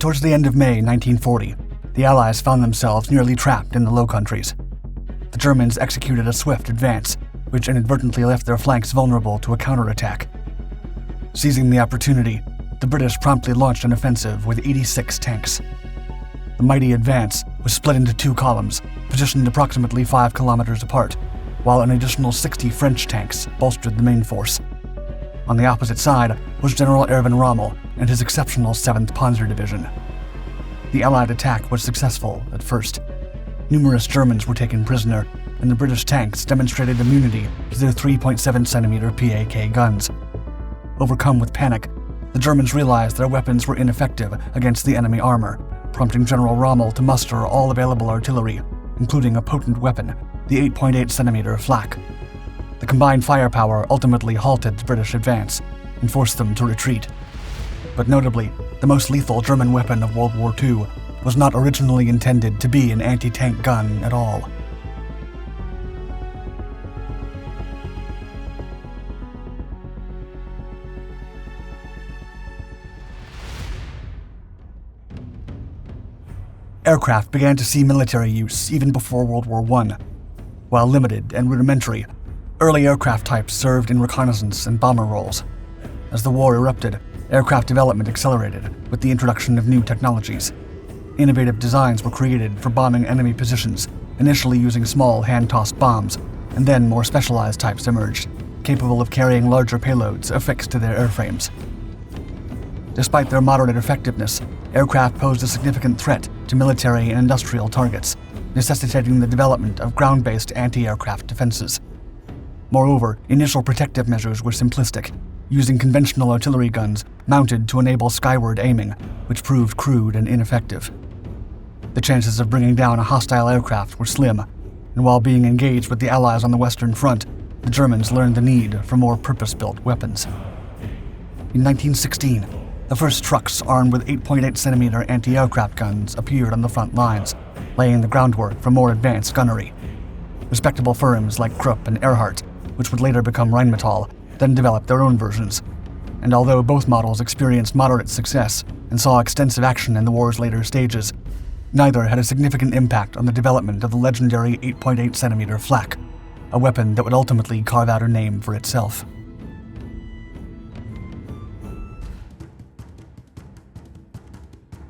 Towards the end of May 1940, the Allies found themselves nearly trapped in the Low Countries. The Germans executed a swift advance, which inadvertently left their flanks vulnerable to a counterattack. Seizing the opportunity, the British promptly launched an offensive with 86 tanks. The mighty advance was split into two columns, positioned approximately 5 kilometers apart, while an additional 60 French tanks bolstered the main force. On the opposite side was General Erwin Rommel and his exceptional 7th Panzer Division. The Allied attack was successful at first. Numerous Germans were taken prisoner, and the British tanks demonstrated immunity to their 3.7-centimeter PAK guns. Overcome with panic, the Germans realized their weapons were ineffective against the enemy armor, prompting General Rommel to muster all available artillery, including a potent weapon, the 8.8-centimeter flak. The combined firepower ultimately halted the British advance and forced them to retreat. But notably, the most lethal German weapon of World War II was not originally intended to be an anti-tank gun at all. Aircraft began to see military use even before World War I. While limited and rudimentary, early aircraft types served in reconnaissance and bomber roles. As the war erupted, aircraft development accelerated with the introduction of new technologies. Innovative designs were created for bombing enemy positions, initially using small hand-tossed bombs, and then more specialized types emerged, capable of carrying larger payloads affixed to their airframes. Despite their moderate effectiveness, aircraft posed a significant threat to military and industrial targets, necessitating the development of ground-based anti-aircraft defenses. Moreover, initial protective measures were simplistic, using conventional artillery guns mounted to enable skyward aiming, which proved crude and ineffective. The chances of bringing down a hostile aircraft were slim, and while being engaged with the Allies on the Western Front, the Germans learned the need for more purpose-built weapons. In 1916, the first trucks armed with 8.8-centimeter anti-aircraft guns appeared on the front lines, laying the groundwork for more advanced gunnery. Respectable firms like Krupp and Ehrhardt, which would later become Rheinmetall, then developed their own versions. And although both models experienced moderate success and saw extensive action in the war's later stages, neither had a significant impact on the development of the legendary 8.8-centimeter flak, a weapon that would ultimately carve out a name for itself.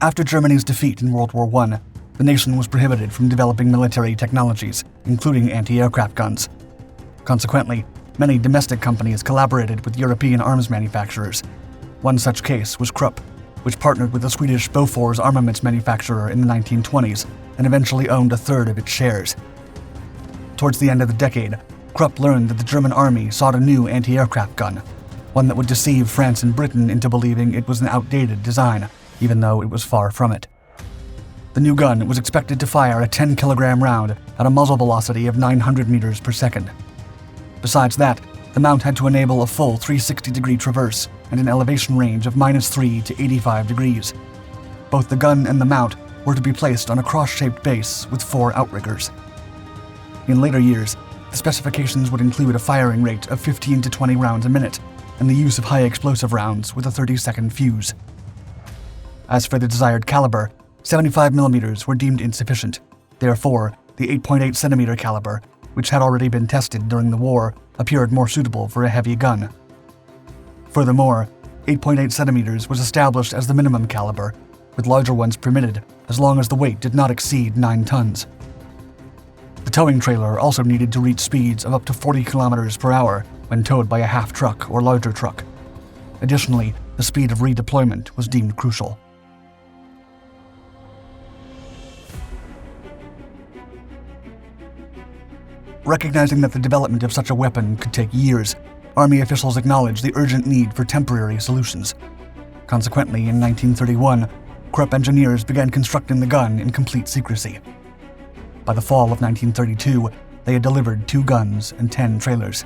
After Germany's defeat in World War I, the nation was prohibited from developing military technologies, including anti-aircraft guns. Consequently, many domestic companies collaborated with European arms manufacturers. One such case was Krupp, which partnered with the Swedish Bofors armaments manufacturer in the 1920s and eventually owned a third of its shares. Towards the end of the decade, Krupp learned that the German army sought a new anti-aircraft gun, one that would deceive France and Britain into believing it was an outdated design, even though it was far from it. The new gun was expected to fire a 10-kilogram round at a muzzle velocity of 900 meters per second. Besides that, the mount had to enable a full 360-degree traverse and an elevation range of -3 to 85 degrees. Both the gun and the mount were to be placed on a cross-shaped base with 4 outriggers. In later years, the specifications would include a firing rate of 15 to 20 rounds a minute and the use of high explosive rounds with a 30-second fuse. As for the desired caliber, 75 millimeters were deemed insufficient. Therefore, the 8.8-centimeter caliber, which had already been tested during the war, appeared more suitable for a heavy gun. Furthermore, 8.8 centimeters was established as the minimum caliber, with larger ones permitted as long as the weight did not exceed 9 tons. The towing trailer also needed to reach speeds of up to 40 kilometers per hour when towed by a half-truck or larger truck. Additionally, the speed of redeployment was deemed crucial. Recognizing that the development of such a weapon could take years, Army officials acknowledged the urgent need for temporary solutions. Consequently, in 1931, Krupp engineers began constructing the gun in complete secrecy. By the fall of 1932, they had delivered 2 guns and 10 trailers.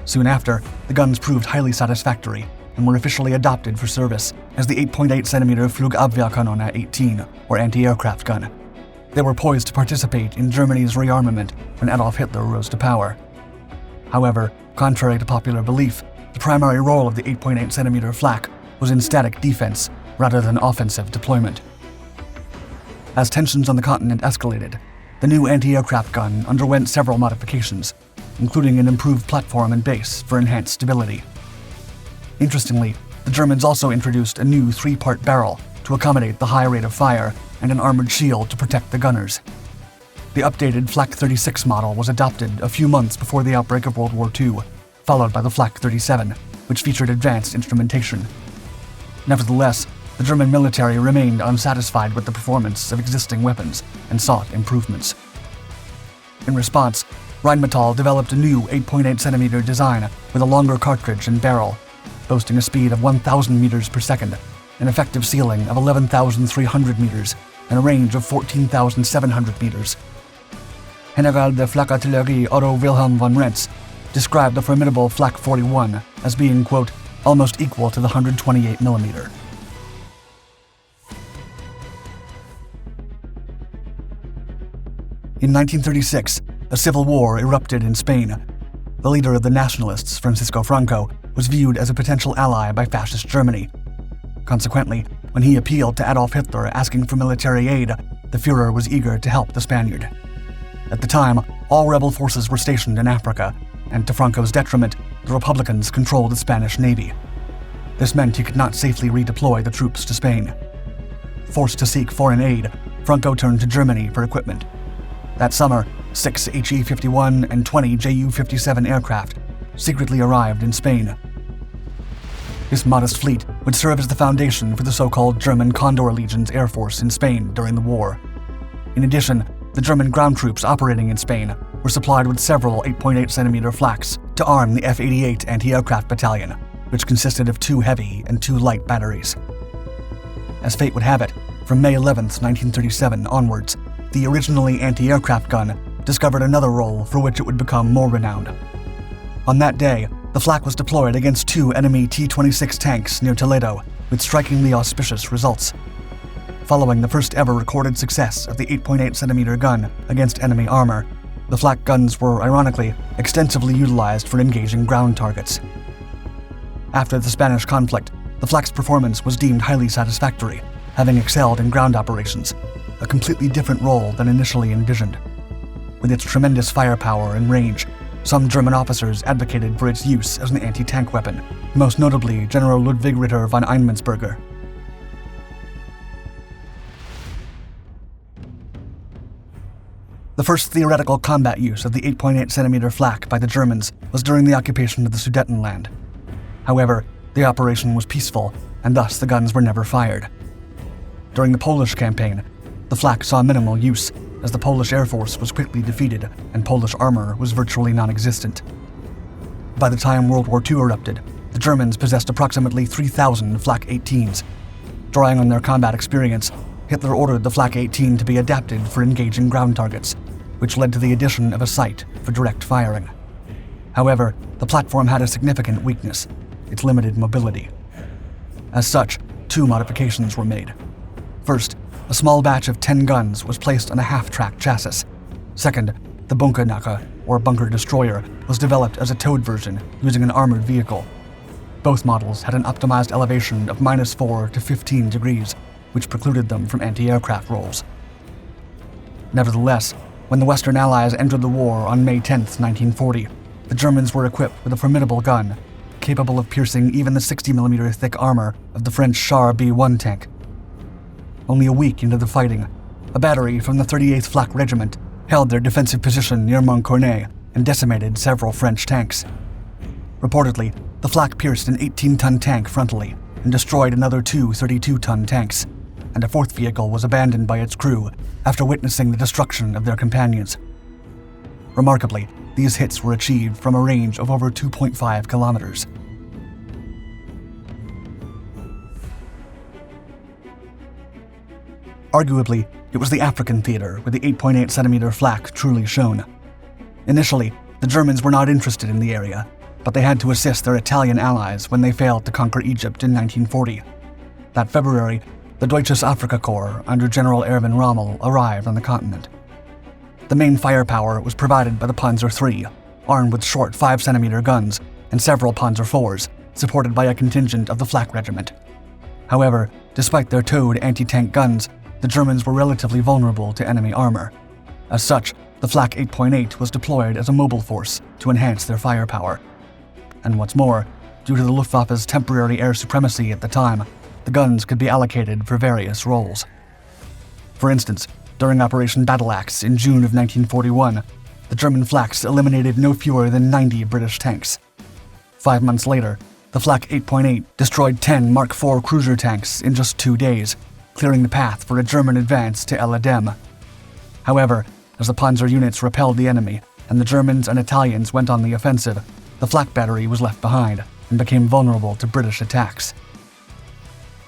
Soon after, the guns proved highly satisfactory and were officially adopted for service as the 8.8-centimeter Flugabwehrkanone 18, or anti-aircraft gun. They were poised to participate in Germany's rearmament when Adolf Hitler rose to power. However, contrary to popular belief, the primary role of the 8.8-centimeter flak was in static defense rather than offensive deployment. As tensions on the continent escalated, the new anti-aircraft gun underwent several modifications, including an improved platform and base for enhanced stability. Interestingly, the Germans also introduced a new 3-part barrel to accommodate the high rate of fire and an armored shield to protect the gunners. The updated Flak 36 model was adopted a few months before the outbreak of World War II, followed by the Flak 37, which featured advanced instrumentation. Nevertheless, the German military remained unsatisfied with the performance of existing weapons and sought improvements. In response, Rheinmetall developed a new 8.8cm design with a longer cartridge and barrel, boasting a speed of 1,000 meters per second, an effective ceiling of 11,300 meters, and a range of 14,700 meters. General de Flakartillerie Otto Wilhelm von Renz described the formidable Flak 41 as being, quote, almost equal to the 128mm. In 1936, a civil war erupted in Spain. The leader of the nationalists, Francisco Franco, was viewed as a potential ally by fascist Germany. Consequently, when he appealed to Adolf Hitler asking for military aid, the Führer was eager to help the Spaniard. At the time, all rebel forces were stationed in Africa, and to Franco's detriment, the Republicans controlled the Spanish Navy. This meant he could not safely redeploy the troops to Spain. Forced to seek foreign aid, Franco turned to Germany for equipment. That summer, 6 HE-51 and 20 Ju-57 aircraft secretly arrived in Spain. This modest fleet would serve as the foundation for the so-called German Condor Legion's air force in Spain during the war. In addition, the German ground troops operating in Spain were supplied with several 8.8cm flaks to arm the F-88 anti-aircraft battalion, which consisted of 2 heavy and 2 light batteries. As fate would have it, from May 11, 1937 onwards, the originally anti-aircraft gun discovered another role for which it would become more renowned. On that day, the flak was deployed against 2 enemy T-26 tanks near Toledo, with strikingly auspicious results. Following the first ever recorded success of the 8.8cm gun against enemy armor, the flak guns were, ironically, extensively utilized for engaging ground targets. After the Spanish conflict, the flak's performance was deemed highly satisfactory, having excelled in ground operations, a completely different role than initially envisioned. With its tremendous firepower and range, some German officers advocated for its use as an anti-tank weapon, most notably General Ludwig Ritter von Einmannsberger. The first theoretical combat use of the 8.8cm flak by the Germans was during the occupation of the Sudetenland. However, the operation was peaceful, and thus the guns were never fired. During the Polish campaign, the flak saw minimal use, as the Polish Air Force was quickly defeated and Polish armor was virtually non-existent. By the time World War II erupted, the Germans possessed approximately 3,000 Flak 18s. Drawing on their combat experience, Hitler ordered the Flak 18 to be adapted for engaging ground targets, which led to the addition of a sight for direct firing. However, the platform had a significant weakness: its limited mobility. As such, 2 modifications were made. First, a small batch of 10 guns was placed on a half-track chassis. Second, the Bunkernacke, or bunker destroyer, was developed as a towed version using an armored vehicle. Both models had an optimized elevation of -4 to 15 degrees, which precluded them from anti-aircraft roles. Nevertheless, when the Western Allies entered the war on May 10, 1940, the Germans were equipped with a formidable gun, capable of piercing even the 60mm thick armor of the French Char B-1 tank. Only a week into the fighting, a battery from the 38th Flak Regiment held their defensive position near Montcornet and decimated several French tanks. Reportedly, the flak pierced an 18-ton tank frontally and destroyed another 2 32-ton tanks, and a 4th vehicle was abandoned by its crew after witnessing the destruction of their companions. Remarkably, these hits were achieved from a range of over 2.5 kilometers. Arguably, it was the African theater where the 8.8cm flak truly shone. Initially, the Germans were not interested in the area, but they had to assist their Italian allies when they failed to conquer Egypt in 1940. That February, the Deutsches Afrika Korps under General Erwin Rommel arrived on the continent. The main firepower was provided by the Panzer III, armed with short 5cm guns, and several Panzer IVs, supported by a contingent of the Flak Regiment. However, Despite their towed anti-tank guns, the Germans were relatively vulnerable to enemy armor. As such, the Flak 8.8 was deployed as a mobile force to enhance their firepower. And what's more, due to the Luftwaffe's temporary air supremacy at the time, the guns could be allocated for various roles. For instance, during Operation Battle Axe in June of 1941, the German Flaks eliminated no fewer than 90 British tanks. 5 months later, the Flak 8.8 destroyed 10 Mark IV cruiser tanks in just 2 days, clearing the path for a German advance to El Adem. However, as the Panzer units repelled the enemy and the Germans and Italians went on the offensive, the Flak battery was left behind and became vulnerable to British attacks.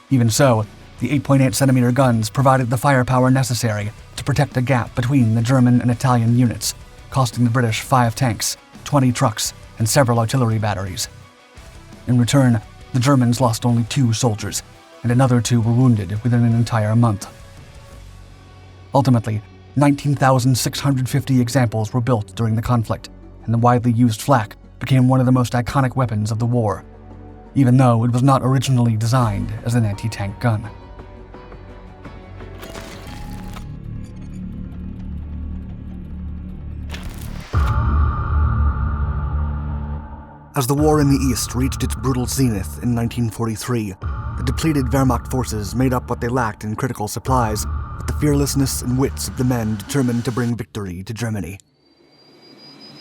Even so, the 8.8-centimeter guns provided the firepower necessary to protect a gap between the German and Italian units, costing the British 5 tanks, 20 trucks, and several artillery batteries. In return, the Germans lost only 2 soldiers, and another 2 were wounded within an entire month. Ultimately, 19,650 examples were built during the conflict, and the widely used flak became one of the most iconic weapons of the war, even though it was not originally designed as an anti-tank gun. As the war in the East reached its brutal zenith in 1943, the depleted Wehrmacht forces made up what they lacked in critical supplies with the fearlessness and wits of the men determined to bring victory to Germany.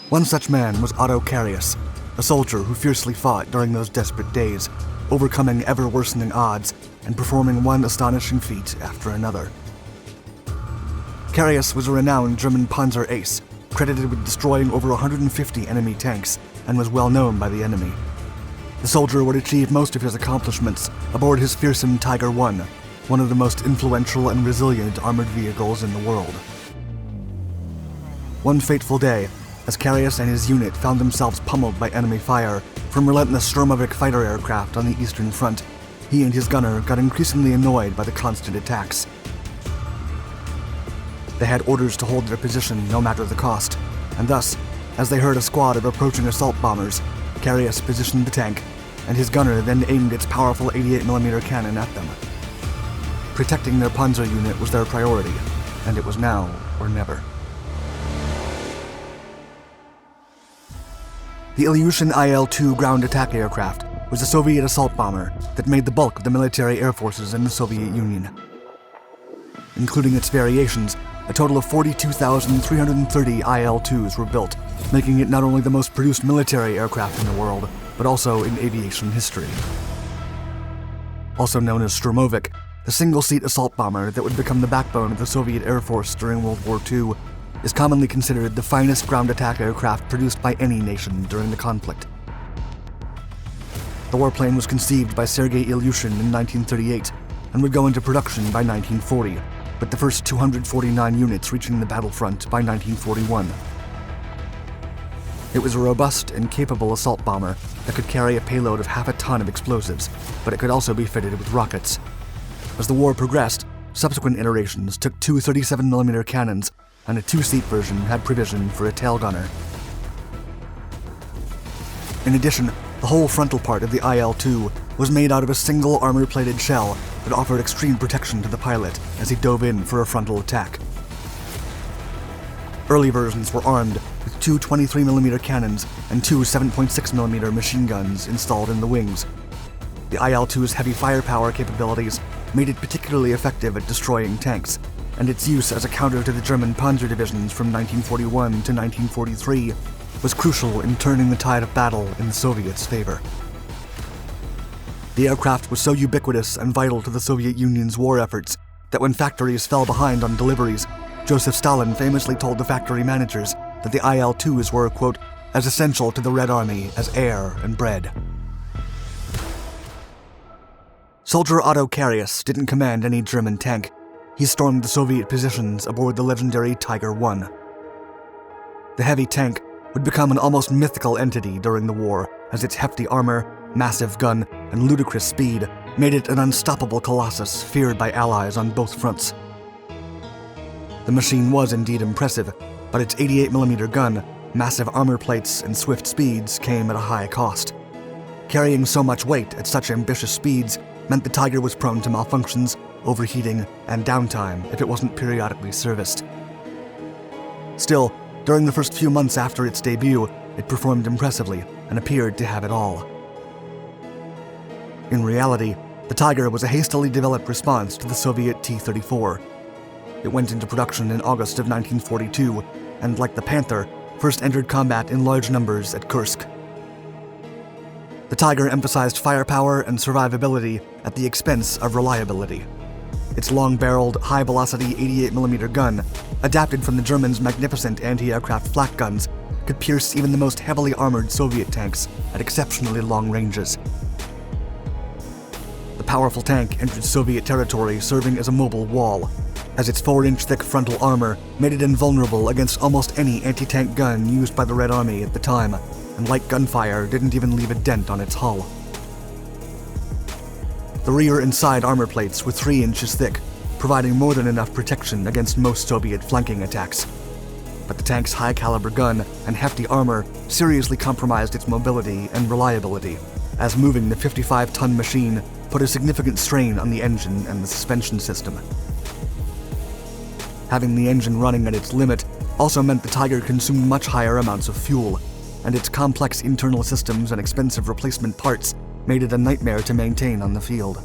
One such man was Otto Carius, a soldier who fiercely fought during those desperate days, overcoming ever-worsening odds and performing one astonishing feat after another. Carius was a renowned German Panzer ace, credited with destroying over 150 enemy tanks, and was well known by the enemy. The soldier would achieve most of his accomplishments aboard his fearsome Tiger I, one of the most influential and resilient armored vehicles in the world. One fateful day, as Carius and his unit found themselves pummeled by enemy fire from relentless Sturmovik fighter aircraft on the Eastern Front, he and his gunner got increasingly annoyed by the constant attacks. They had orders to hold their position no matter the cost, and thus, as they heard a squad of approaching assault bombers, Carius positioned the tank, and his gunner then aimed its powerful 88mm cannon at them. Protecting their Panzer unit was their priority, and it was now or never. The Ilyushin IL-2 ground attack aircraft was a Soviet assault bomber that made the bulk of the military air forces in the Soviet Union. Including its variations, a total of 42,330 IL-2s were built, making it not only the most produced military aircraft in the world, but also in aviation history. Also known as Sturmovik, the single-seat assault bomber that would become the backbone of the Soviet Air Force during World War II, is commonly considered the finest ground attack aircraft produced by any nation during the conflict. The warplane was conceived by Sergei Ilyushin in 1938 and would go into production by 1940, with the first 249 units reaching the battlefront by 1941. It was a robust and capable assault bomber that could carry a payload of half a ton of explosives, but it could also be fitted with rockets. As the war progressed, subsequent iterations took 2 37mm cannons, and a 2-seat version had provision for a tail gunner. In addition, the whole frontal part of the IL-2 was made out of a single armor-plated shell that offered extreme protection to the pilot as he dove in for a frontal attack. Early versions were armed with 2 23mm cannons and 2 7.6mm machine guns installed in the wings. The IL-2's heavy firepower capabilities made it particularly effective at destroying tanks, and its use as a counter to the German Panzer divisions from 1941 to 1943 was crucial in turning the tide of battle in the Soviets' favor. The aircraft was so ubiquitous and vital to the Soviet Union's war efforts that when factories fell behind on deliveries, Joseph Stalin famously told the factory managers that the IL-2s were, quote, as essential to the Red Army as air and bread. Soldier Otto Carius didn't command any German tank. He stormed the Soviet positions aboard the legendary Tiger I. The heavy tank would become an almost mythical entity during the war, as its hefty armor, massive gun, and ludicrous speed made it an unstoppable colossus feared by allies on both fronts. The machine was indeed impressive, but its 88mm gun, massive armor plates, and swift speeds came at a high cost. Carrying so much weight at such ambitious speeds meant the Tiger was prone to malfunctions, overheating, and downtime if it wasn't periodically serviced. Still, during the first few months after its debut, it performed impressively and appeared to have it all. In reality, the Tiger was a hastily developed response to the Soviet T-34. It went into production in August of 1942, and like the Panther, first entered combat in large numbers at Kursk. The Tiger emphasized firepower and survivability at the expense of reliability. Its long-barreled, high-velocity 88mm gun, adapted from the Germans' magnificent anti-aircraft flak guns, could pierce even the most heavily armored Soviet tanks at exceptionally long ranges. The powerful tank entered Soviet territory serving as a mobile wall, as its 4-inch thick frontal armor made it invulnerable against almost any anti-tank gun used by the Red Army at the time, and light gunfire didn't even leave a dent on its hull. The rear and side armor plates were 3 inches thick, providing more than enough protection against most Soviet flanking attacks. But the tank's high-caliber gun and hefty armor seriously compromised its mobility and reliability, as moving the 55-ton machine put a significant strain on the engine and the suspension system. Having the engine running at its limit also meant the Tiger consumed much higher amounts of fuel, and its complex internal systems and expensive replacement parts made it a nightmare to maintain on the field.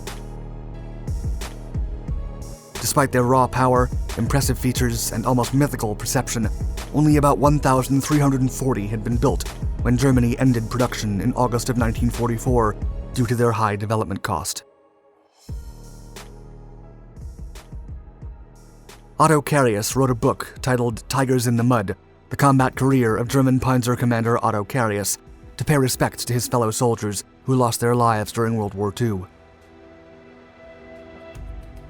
Despite their raw power, impressive features, and almost mythical perception, only about 1,340 had been built when Germany ended production in August of 1944 due to their high development cost. Otto Carius wrote a book titled Tigers in the Mud, the combat career of German Panzer Commander Otto Carius, to pay respect to his fellow soldiers who lost their lives during World War II.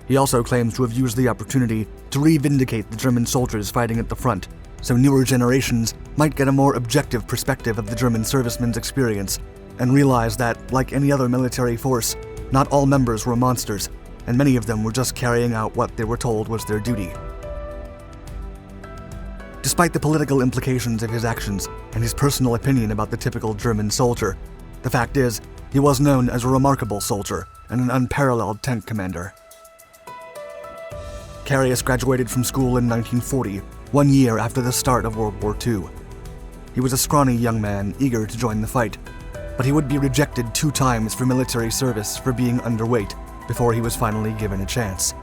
He also claims to have used the opportunity to re-vindicate the German soldiers fighting at the front, so newer generations might get a more objective perspective of the German servicemen's experience and realize that, like any other military force, not all members were monsters, and many of them were just carrying out what they were told was their duty. Despite the political implications of his actions and his personal opinion about the typical German soldier, the fact is, he was known as a remarkable soldier and an unparalleled tank commander. Carius graduated from school in 1940, 1 year after the start of World War II. He was a scrawny young man eager to join the fight, but he would be rejected 2 times for military service for being underweight before he was finally given a chance.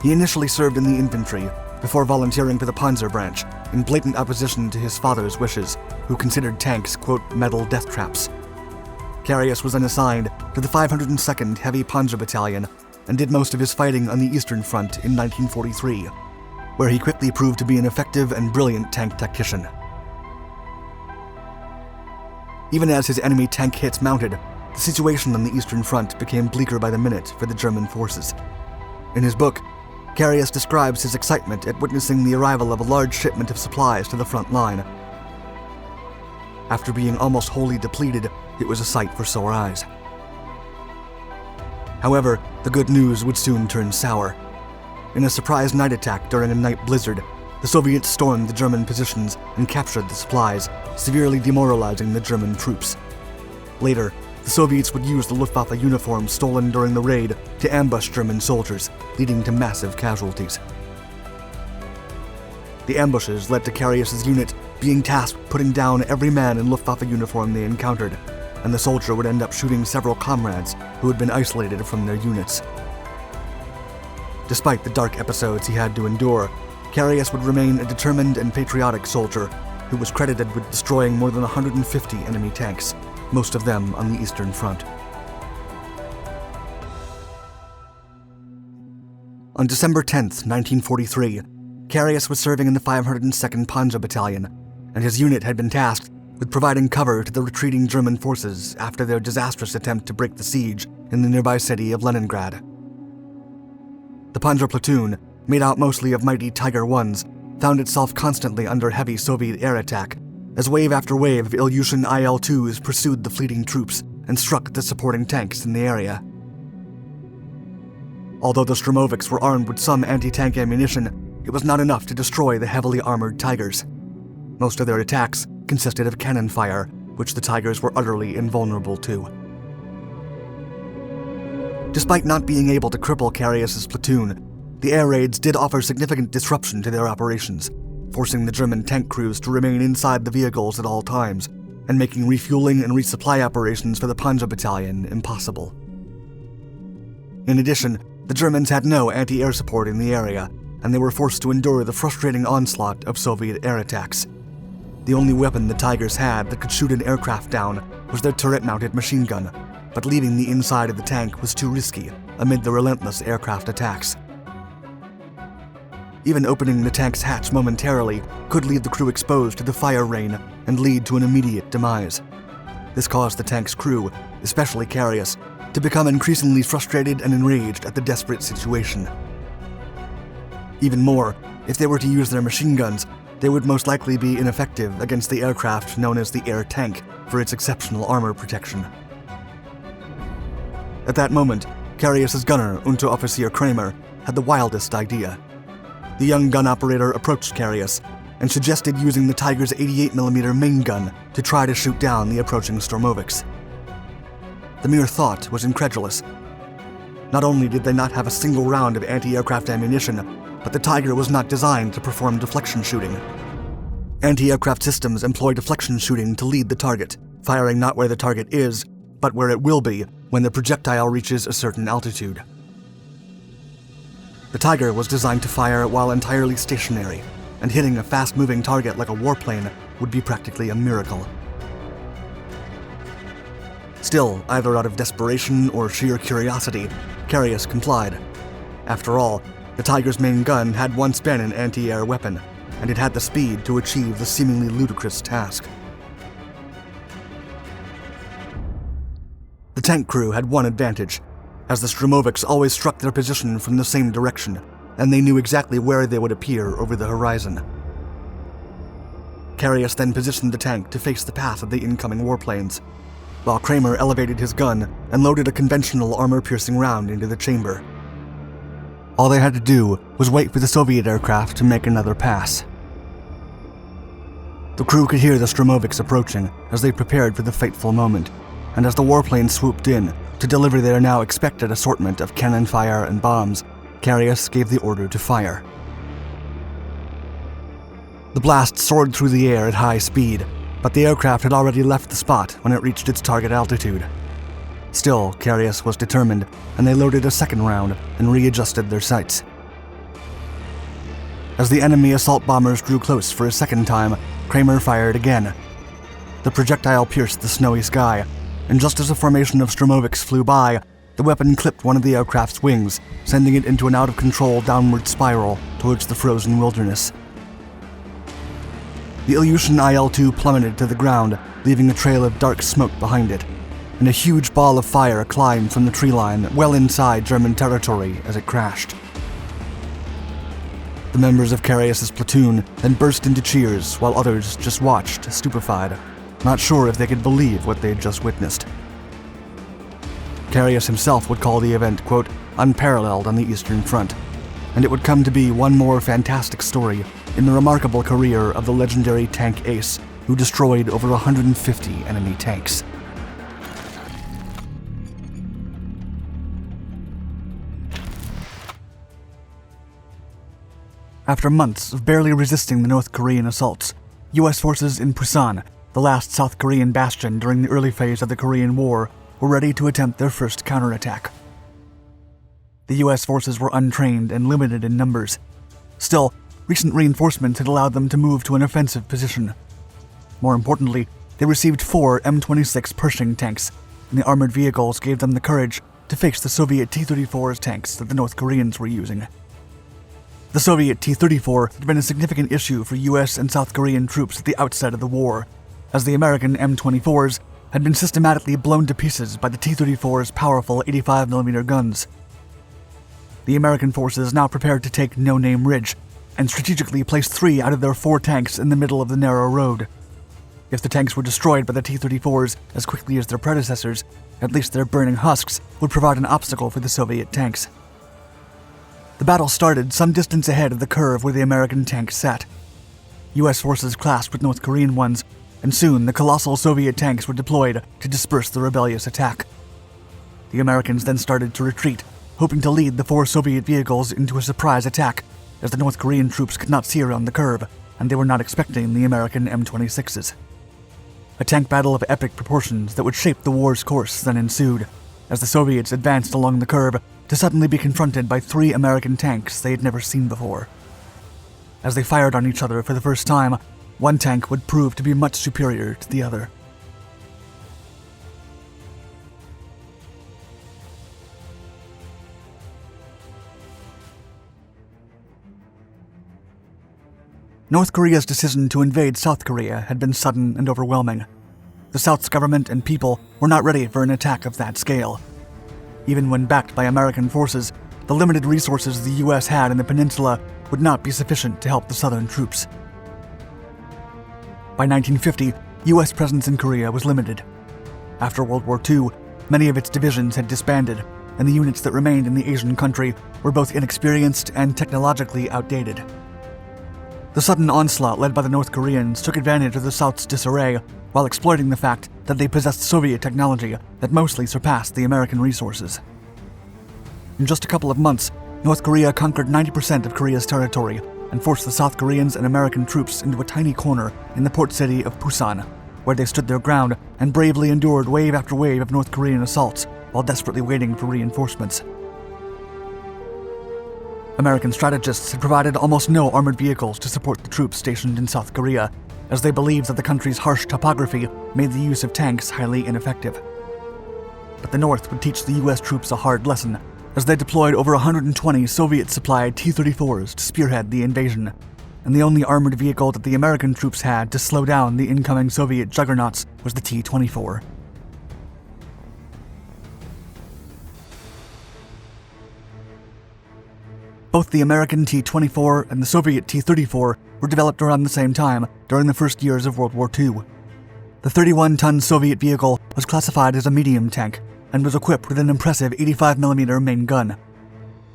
He initially served in the infantry before volunteering for the Panzer branch in blatant opposition to his father's wishes, who considered tanks, quote, metal death traps. Carius was then assigned to the 502nd Heavy Panzer Battalion and did most of his fighting on the Eastern Front in 1943, where he quickly proved to be an effective and brilliant tank tactician. Even as his enemy tank hits mounted, the situation on the Eastern Front became bleaker by the minute for the German forces. In his book, Carius describes his excitement at witnessing the arrival of a large shipment of supplies to the front line. After being almost wholly depleted, it was a sight for sore eyes. However, the good news would soon turn sour. In a surprise night attack during a night blizzard, the Soviets stormed the German positions and captured the supplies, severely demoralizing the German troops. Later, the Soviets would use the Luftwaffe uniforms stolen during the raid to ambush German soldiers, leading to massive casualties. The ambushes led to Carius's unit being tasked with putting down every man in Luftwaffe uniform they encountered, and the soldier would end up shooting several comrades who had been isolated from their units. Despite the dark episodes he had to endure, Carius would remain a determined and patriotic soldier who was credited with destroying more than 150 enemy tanks, most of them on the Eastern Front. On December 10th, 1943, Carius was serving in the 502nd Panzer Battalion, and his unit had been tasked with providing cover to the retreating German forces after their disastrous attempt to break the siege in the nearby city of Leningrad. The Panzer platoon, made out mostly of mighty Tiger Is, found itself constantly under heavy Soviet air attack, as wave after wave of Ilyushin IL-2s pursued the fleeting troops and struck the supporting tanks in the area. Although the Sturmovix were armed with some anti-tank ammunition, it was not enough to destroy the heavily armored Tigers. Most of their attacks consisted of cannon fire, which the Tigers were utterly invulnerable to. Despite not being able to cripple Carius's platoon, the air raids did offer significant disruption to their operations, forcing the German tank crews to remain inside the vehicles at all times, and making refueling and resupply operations for the Panzer Battalion impossible. In addition, the Germans had no anti-air support in the area, and they were forced to endure the frustrating onslaught of Soviet air attacks. The only weapon the Tigers had that could shoot an aircraft down was their turret-mounted machine gun, but leaving the inside of the tank was too risky amid the relentless aircraft attacks. Even opening the tank's hatch momentarily could leave the crew exposed to the fire rain and lead to an immediate demise. This caused the tank's crew, especially Carius, to become increasingly frustrated and enraged at the desperate situation. Even more, if they were to use their machine guns, they would most likely be ineffective against the aircraft known as the air tank for its exceptional armor protection. At that moment, Carius's gunner, Unteroffizier Kramer, had the wildest idea. The young gun operator approached Carius and suggested using the Tiger's 88mm main gun to try to shoot down the approaching Sturmovix. The mere thought was incredulous. Not only did they not have a single round of anti-aircraft ammunition, but the Tiger was not designed to perform deflection shooting. Anti-aircraft systems employ deflection shooting to lead the target, firing not where the target is, but where it will be when the projectile reaches a certain altitude. The Tiger was designed to fire while entirely stationary, and hitting a fast-moving target like a warplane would be practically a miracle. Still, either out of desperation or sheer curiosity, Carius complied. After all, the Tiger's main gun had once been an anti-air weapon, and it had the speed to achieve the seemingly ludicrous task. The tank crew had one advantage, as the Sturmovix always struck their position from the same direction, and they knew exactly where they would appear over the horizon. Carius then positioned the tank to face the path of the incoming warplanes, while Kramer elevated his gun and loaded a conventional armor-piercing round into the chamber. All they had to do was wait for the Soviet aircraft to make another pass. The crew could hear the Sturmovix approaching as they prepared for the fateful moment, and as the warplanes swooped in to deliver their now expected assortment of cannon fire and bombs, Carius gave the order to fire. The blast soared through the air at high speed, but the aircraft had already left the spot when it reached its target altitude. Still, Carius was determined, and they loaded a second round and readjusted their sights. As the enemy assault bombers drew close for a second time, Kramer fired again. The projectile pierced the snowy sky, and just as a formation of Sturmovix flew by, the weapon clipped one of the aircraft's wings, sending it into an out-of-control downward spiral towards the frozen wilderness. The Ilyushin IL-2 plummeted to the ground, leaving a trail of dark smoke behind it, and a huge ball of fire climbed from the tree line well inside German territory as it crashed. The members of Carius's platoon then burst into cheers while others just watched, stupefied, not sure if they could believe what they had just witnessed. Carius himself would call the event, quote, unparalleled on the Eastern Front, and it would come to be one more fantastic story in the remarkable career of the legendary tank ace who destroyed over 150 enemy tanks. After months of barely resisting the North Korean assaults, U.S. forces in Pusan, the last South Korean bastion during the early phase of the Korean War, were ready to attempt their first counterattack. The U.S. forces were untrained and limited in numbers. Still, recent reinforcements had allowed them to move to an offensive position. More importantly, they received 4 M26 Pershing tanks, and the armored vehicles gave them the courage to face the Soviet T-34 tanks that the North Koreans were using. The Soviet T-34 had been a significant issue for U.S. and South Korean troops at the outset of the war, as the American M24s had been systematically blown to pieces by the T-34's powerful 85mm guns. The American forces now prepared to take No Name Ridge, and strategically placed 3 out of their 4 tanks in the middle of the narrow road. If the tanks were destroyed by the T-34s as quickly as their predecessors, at least their burning husks would provide an obstacle for the Soviet tanks. The battle started some distance ahead of the curve where the American tanks sat. U.S. forces clashed with North Korean ones, and soon the colossal Soviet tanks were deployed to disperse the rebellious attack. The Americans then started to retreat, hoping to lead the 4 Soviet vehicles into a surprise attack, as the North Korean troops could not see around the curve, and they were not expecting the American M26s. A tank battle of epic proportions that would shape the war's course then ensued, as the Soviets advanced along the curve to suddenly be confronted by 3 American tanks they had never seen before. As they fired on each other for the first time, one tank would prove to be much superior to the other. North Korea's decision to invade South Korea had been sudden and overwhelming. The South's government and people were not ready for an attack of that scale. Even when backed by American forces, the limited resources the U.S. had in the peninsula would not be sufficient to help the Southern troops. By 1950, U.S. presence in Korea was limited. After World War II, many of its divisions had disbanded, and the units that remained in the Asian country were both inexperienced and technologically outdated. The sudden onslaught led by the North Koreans took advantage of the South's disarray while exploiting the fact that they possessed Soviet technology that mostly surpassed the American resources. In just a couple of months, North Korea conquered 90% of Korea's territory and forced the South Koreans and American troops into a tiny corner in the port city of Busan, where they stood their ground and bravely endured wave after wave of North Korean assaults while desperately waiting for reinforcements. American strategists had provided almost no armored vehicles to support the troops stationed in South Korea, as they believed that the country's harsh topography made the use of tanks highly ineffective. But the North would teach the U.S. troops a hard lesson, as they deployed over 120 Soviet-supplied T-34s to spearhead the invasion, and the only armored vehicle that the American troops had to slow down the incoming Soviet juggernauts was the T-24. Both the American T-24 and the Soviet T-34 were developed around the same time during the first years of World War II. The 31-ton Soviet vehicle was classified as a medium tank and was equipped with an impressive 85mm main gun.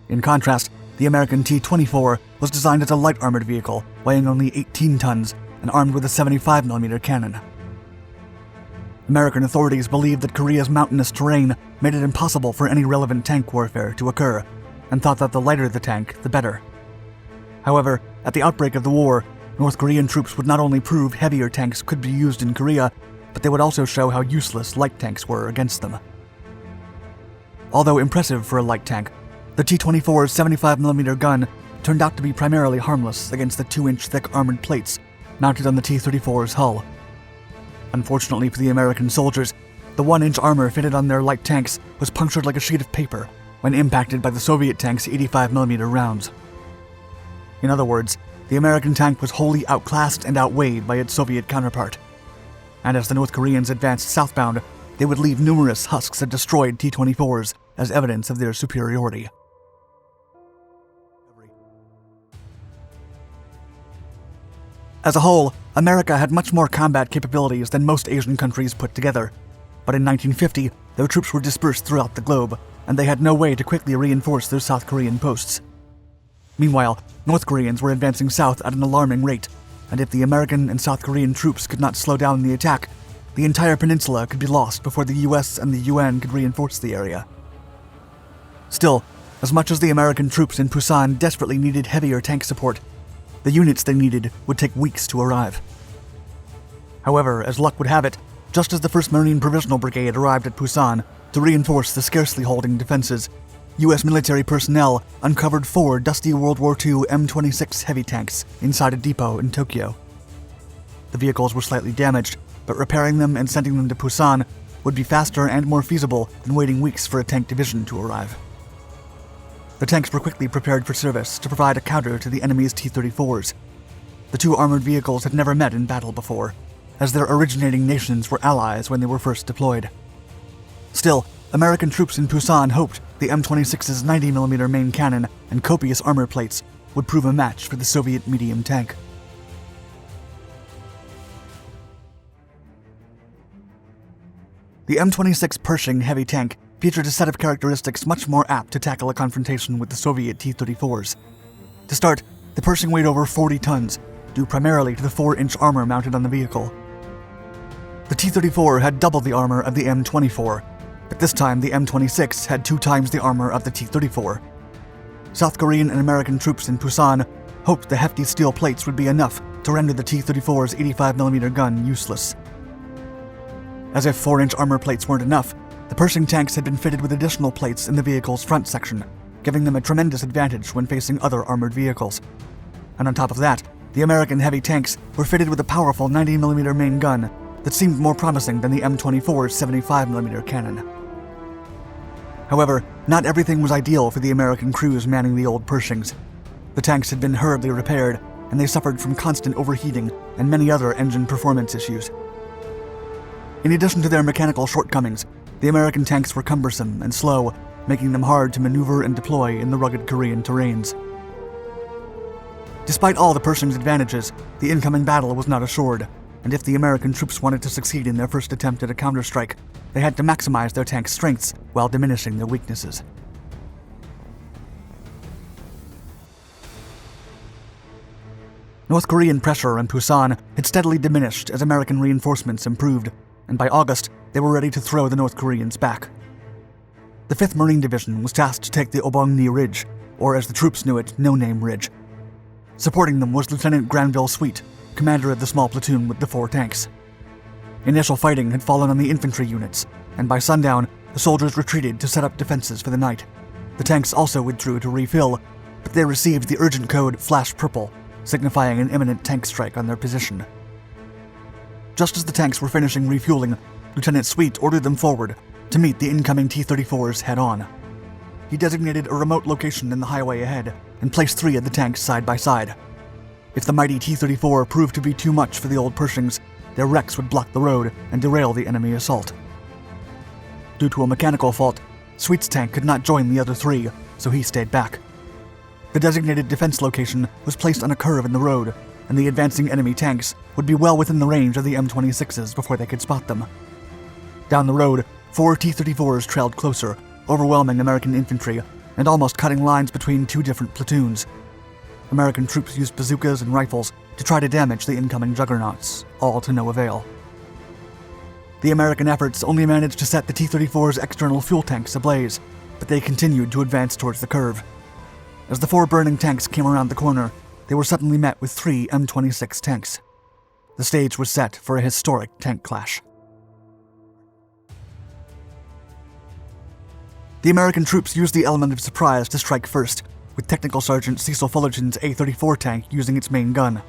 In contrast, the American T-24 was designed as a light armored vehicle, weighing only 18 tons and armed with a 75mm cannon. American authorities believed that Korea's mountainous terrain made it impossible for any relevant tank warfare to occur, and thought that the lighter the tank, the better. However, at the outbreak of the war, North Korean troops would not only prove heavier tanks could be used in Korea, but they would also show how useless light tanks were against them. Although impressive for a light tank, the T-24's 75mm gun turned out to be primarily harmless against the 2-inch thick armored plates mounted on the T-34's hull. Unfortunately for the American soldiers, the 1-inch armor fitted on their light tanks was punctured like a sheet of paper when impacted by the Soviet tank's 85mm rounds. In other words, the American tank was wholly outclassed and outweighed by its Soviet counterpart. And as the North Koreans advanced southbound, they would leave numerous husks of destroyed T-24s as evidence of their superiority. As a whole, America had much more combat capabilities than most Asian countries put together. But in 1950, their troops were dispersed throughout the globe, and they had no way to quickly reinforce their South Korean posts. Meanwhile, North Koreans were advancing south at an alarming rate, and if the American and South Korean troops could not slow down the attack, the entire peninsula could be lost before the US and the UN could reinforce the area. Still, as much as the American troops in Busan desperately needed heavier tank support, the units they needed would take weeks to arrive. However, as luck would have it, just as the 1st Marine Provisional Brigade arrived at Busan to reinforce the scarcely holding defenses, U.S. military personnel uncovered 4 dusty World War II M26 heavy tanks inside a depot in Tokyo. The vehicles were slightly damaged, but repairing them and sending them to Busan would be faster and more feasible than waiting weeks for a tank division to arrive. The tanks were quickly prepared for service to provide a counter to the enemy's T-34s. The 2 armored vehicles had never met in battle before, as their originating nations were allies when they were first deployed. Still, American troops in Busan hoped the M26's 90mm main cannon and copious armor plates would prove a match for the Soviet medium tank. The M26 Pershing heavy tank featured a set of characteristics much more apt to tackle a confrontation with the Soviet T-34s. To start, the Pershing weighed over 40 tons, due primarily to the 4-inch armor mounted on the vehicle. The T-34 had double the armor of the M24, but this time the M26 had 2 times the armor of the T-34. South Korean and American troops in Busan hoped the hefty steel plates would be enough to render the T-34's 85mm gun useless. As if 4-inch armor plates weren't enough, the Pershing tanks had been fitted with additional plates in the vehicle's front section, giving them a tremendous advantage when facing other armored vehicles. And on top of that, the American heavy tanks were fitted with a powerful 90mm main gun that seemed more promising than the M24's 75mm cannon. However, not everything was ideal for the American crews manning the old Pershings. The tanks had been hurriedly repaired, and they suffered from constant overheating and many other engine performance issues. In addition to their mechanical shortcomings, the American tanks were cumbersome and slow, making them hard to maneuver and deploy in the rugged Korean terrains. Despite all the Pershing's advantages, the incoming battle was not assured, and if the American troops wanted to succeed in their first attempt at a counterstrike, they had to maximize their tanks' strengths while diminishing their weaknesses. North Korean pressure on Busan had steadily diminished as American reinforcements improved, and by August, they were ready to throw the North Koreans back. The 5th Marine Division was tasked to take the Obongni Ridge, or as the troops knew it, No Name Ridge. Supporting them was Lieutenant Granville Sweet, commander of the small platoon with the 4 tanks. Initial fighting had fallen on the infantry units, and by sundown, the soldiers retreated to set up defenses for the night. The tanks also withdrew to refill, but they received the urgent code Flash Purple, signifying an imminent tank strike on their position. Just as the tanks were finishing refueling, Lieutenant Sweet ordered them forward to meet the incoming T-34s head-on. He designated a remote location in the highway ahead and placed 3 of the tanks side by side. If the mighty T-34 proved to be too much for the old Pershings, their wrecks would block the road and derail the enemy assault. Due to a mechanical fault, Sweet's tank could not join the other 3, so he stayed back. The designated defense location was placed on a curve in the road, and the advancing enemy tanks would be well within the range of the M26s before they could spot them. Down the road, 4 T-34s trailed closer, overwhelming American infantry and almost cutting lines between 2 different platoons. American troops used bazookas and rifles to try to damage the incoming juggernauts, all to no avail. The American efforts only managed to set the T-34's external fuel tanks ablaze, but they continued to advance towards the curve. As the 4 burning tanks came around the corner, they were suddenly met with 3 M26 tanks. The stage was set for a historic tank clash. The American troops used the element of surprise to strike first, with Technical Sergeant Cecil Fullerton's A-34 tank using its main gun.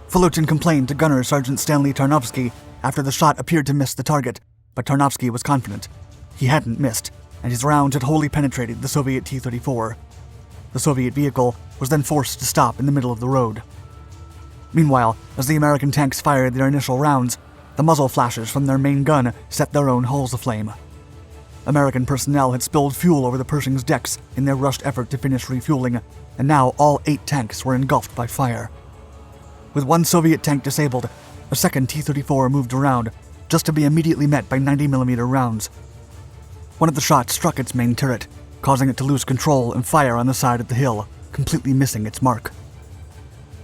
Fullerton complained to Gunner Sergeant Stanley Tarnowski after the shot appeared to miss the target, but Tarnowski was confident. He hadn't missed, and his rounds had wholly penetrated the Soviet T-34. The Soviet vehicle was then forced to stop in the middle of the road. Meanwhile, as the American tanks fired their initial rounds, the muzzle flashes from their main gun set their own hulls aflame. American personnel had spilled fuel over the Pershing's decks in their rushed effort to finish refueling, and now all 8 tanks were engulfed by fire. With 1 Soviet tank disabled, a second T-34 moved around, just to be immediately met by 90mm rounds. One of the shots struck its main turret, causing it to lose control and fire on the side of the hill, completely missing its mark.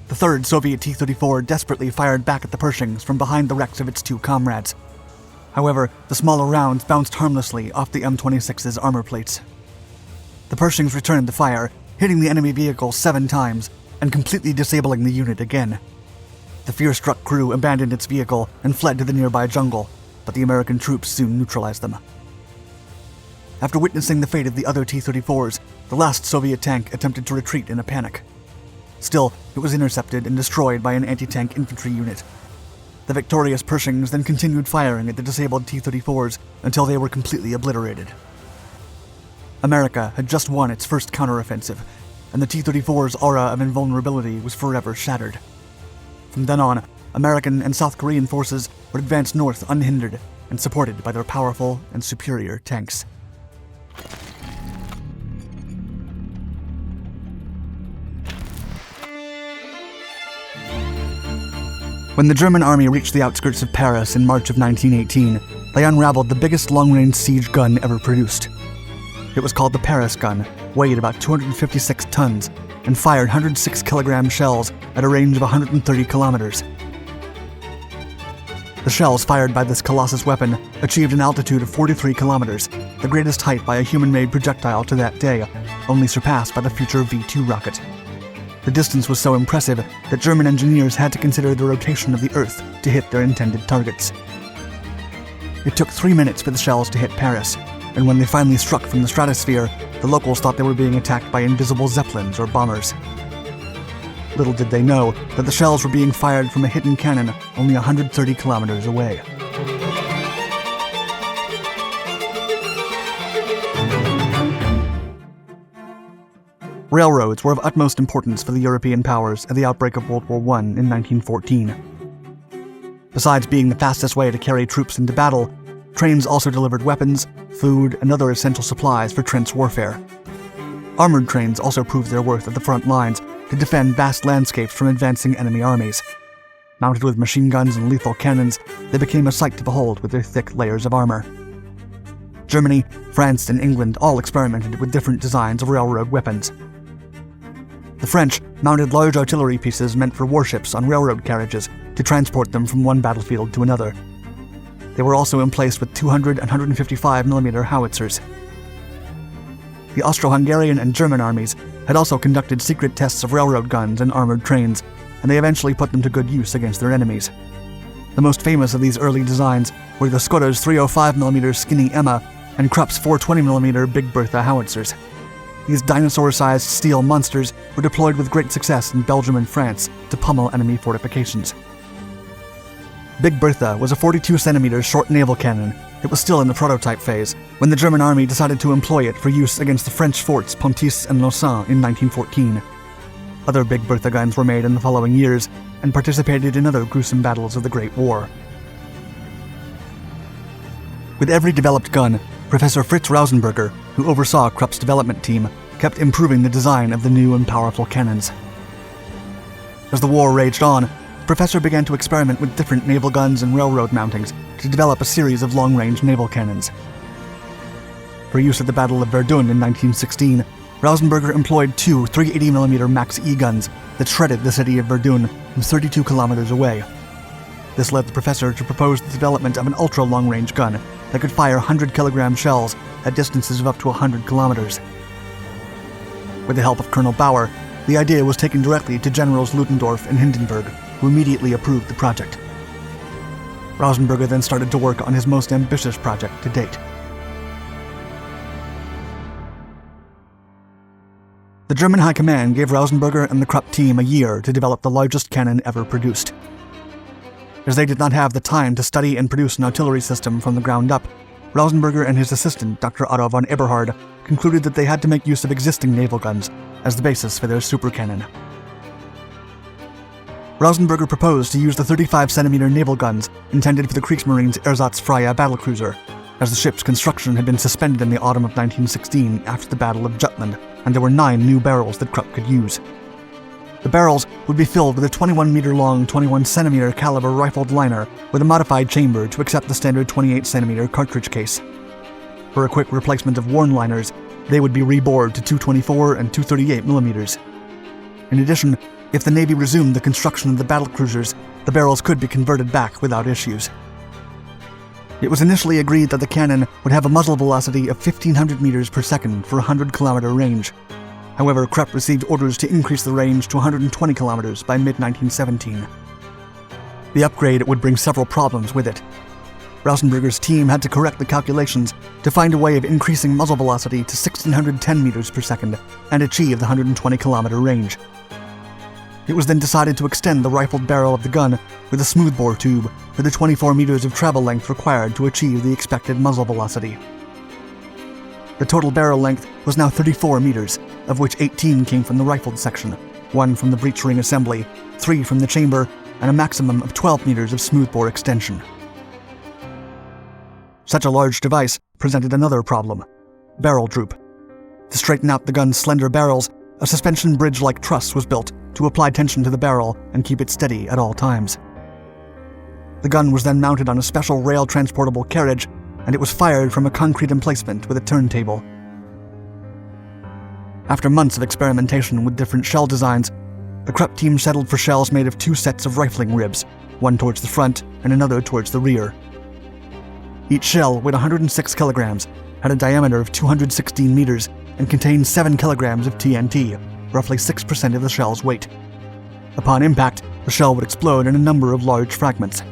The third Soviet T-34 desperately fired back at the Pershings from behind the wrecks of its 2 comrades. However, the smaller rounds bounced harmlessly off the M26's armor plates. The Pershings returned the fire, hitting the enemy vehicle 7 times and completely disabling the unit again. The fear-struck crew abandoned its vehicle and fled to the nearby jungle, but the American troops soon neutralized them. After witnessing the fate of the other T-34s, the last Soviet tank attempted to retreat in a panic. Still, it was intercepted and destroyed by an anti-tank infantry unit. The victorious Pershings then continued firing at the disabled T-34s until they were completely obliterated. America had just won its first counteroffensive, and the T-34's aura of invulnerability was forever shattered. From then on, American and South Korean forces would advance north unhindered and supported by their powerful and superior tanks. When the German army reached the outskirts of Paris in March of 1918, they unraveled the biggest long-range siege gun ever produced. It was called the Paris gun, weighed about 256 tons, and fired 106-kilogram shells at a range of 130 kilometers. The shells fired by this colossus weapon achieved an altitude of 43 kilometers, the greatest height by a human-made projectile to that day, only surpassed by the future V-2 rocket. The distance was so impressive that German engineers had to consider the rotation of the Earth to hit their intended targets. It took 3 minutes for the shells to hit Paris, and when they finally struck from the stratosphere, the locals thought they were being attacked by invisible zeppelins or bombers. Little did they know that the shells were being fired from a hidden cannon only 130 kilometers away. Railroads were of utmost importance for the European powers at the outbreak of World War I in 1914. Besides being the fastest way to carry troops into battle, trains also delivered weapons, food, and other essential supplies for trench warfare. Armored trains also proved their worth at the front lines to defend vast landscapes from advancing enemy armies. Mounted with machine guns and lethal cannons, they became a sight to behold with their thick layers of armor. Germany, France, and England all experimented with different designs of railroad weapons. The French mounted large artillery pieces meant for warships on railroad carriages to transport them from one battlefield to another. They were also emplaced with 200 and 155mm howitzers. The Austro-Hungarian and German armies had also conducted secret tests of railroad guns and armored trains, and they eventually put them to good use against their enemies. The most famous of these early designs were the Skoda's 305mm Skinny Emma and Krupp's 420mm Big Bertha howitzers. These dinosaur-sized steel monsters were deployed with great success in Belgium and France to pummel enemy fortifications. Big Bertha was a 42cm short naval cannon that was still in the prototype phase when the German army decided to employ it for use against the French forts Pontis and Lausanne in 1914. Other Big Bertha guns were made in the following years and participated in other gruesome battles of the Great War. With every developed gun, Professor Fritz Rausenberger, who oversaw Krupp's development team, kept improving the design of the new and powerful cannons. As the war raged on, the professor began to experiment with different naval guns and railroad mountings to develop a series of long-range naval cannons. For use at the Battle of Verdun in 1916, Rausenberger employed two 380mm Max E guns that shredded the city of Verdun from 32 kilometers away. This led the professor to propose the development of an ultra-long-range gun that could fire 100-kilogram shells at distances of up to 100 kilometers. With the help of Colonel Bauer, the idea was taken directly to Generals Ludendorff and Hindenburg, who immediately approved the project. Rausenberger then started to work on his most ambitious project to date. The German High Command gave Rausenberger and the Krupp team a year to develop the largest cannon ever produced. As they did not have the time to study and produce an artillery system from the ground up, Rausenberger and his assistant, Dr. Otto von Eberhard, concluded that they had to make use of existing naval guns as the basis for their super cannon. Rausenberger proposed to use the 35cm naval guns intended for the Kriegsmarine's Ersatzfreie battlecruiser, as the ship's construction had been suspended in the autumn of 1916 after the Battle of Jutland, and there were 9 new barrels that Krupp could use. The barrels would be filled with a 21-meter-long, 21cm caliber rifled liner with a modified chamber to accept the standard 28cm cartridge case. For a quick replacement of worn liners, they would be rebored to 224 and 238mm. In addition, if the Navy resumed the construction of the battlecruisers, the barrels could be converted back without issues. It was initially agreed that the cannon would have a muzzle velocity of 1,500 meters per second for a 100-kilometer range. However, Krupp received orders to increase the range to 120 kilometers by mid-1917. The upgrade would bring several problems with it. Rausenberger's team had to correct the calculations to find a way of increasing muzzle velocity to 1,610 meters per second and achieve the 120-kilometer range. It was then decided to extend the rifled barrel of the gun with a smoothbore tube for the 24 meters of travel length required to achieve the expected muzzle velocity. The total barrel length was now 34 meters, of which 18 came from the rifled section, 1 from the breech ring assembly, 3 from the chamber, and a maximum of 12 meters of smoothbore extension. Such a large device presented another problem: barrel droop. To straighten out the gun's slender barrels, a suspension bridge-like truss was built to apply tension to the barrel and keep it steady at all times. The gun was then mounted on a special rail-transportable carriage, and it was fired from a concrete emplacement with a turntable. After months of experimentation with different shell designs, the Krupp team settled for shells made of 2 sets of rifling ribs, one towards the front and another towards the rear. Each shell weighed 106 kilograms, had a diameter of 216 meters, and contained 7 kilograms of TNT, roughly 6% of the shell's weight. Upon impact, the shell would explode in a number of large fragments.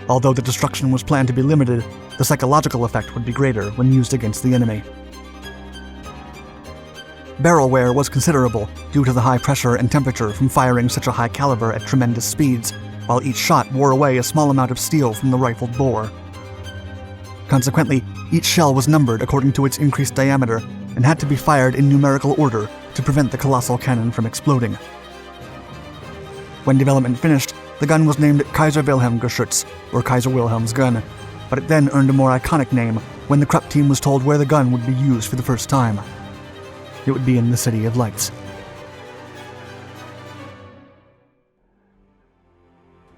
Although the destruction was planned to be limited, the psychological effect would be greater when used against the enemy. Barrel wear was considerable due to the high pressure and temperature from firing such a high caliber at tremendous speeds, while each shot wore away a small amount of steel from the rifled bore. Consequently, each shell was numbered according to its increased diameter and had to be fired in numerical order to prevent the colossal cannon from exploding. When development finished, the gun was named Kaiser Wilhelm Geschütz, or Kaiser Wilhelm's gun, but it then earned a more iconic name when the Krupp team was told where the gun would be used for the first time. It would be in the City of Lights.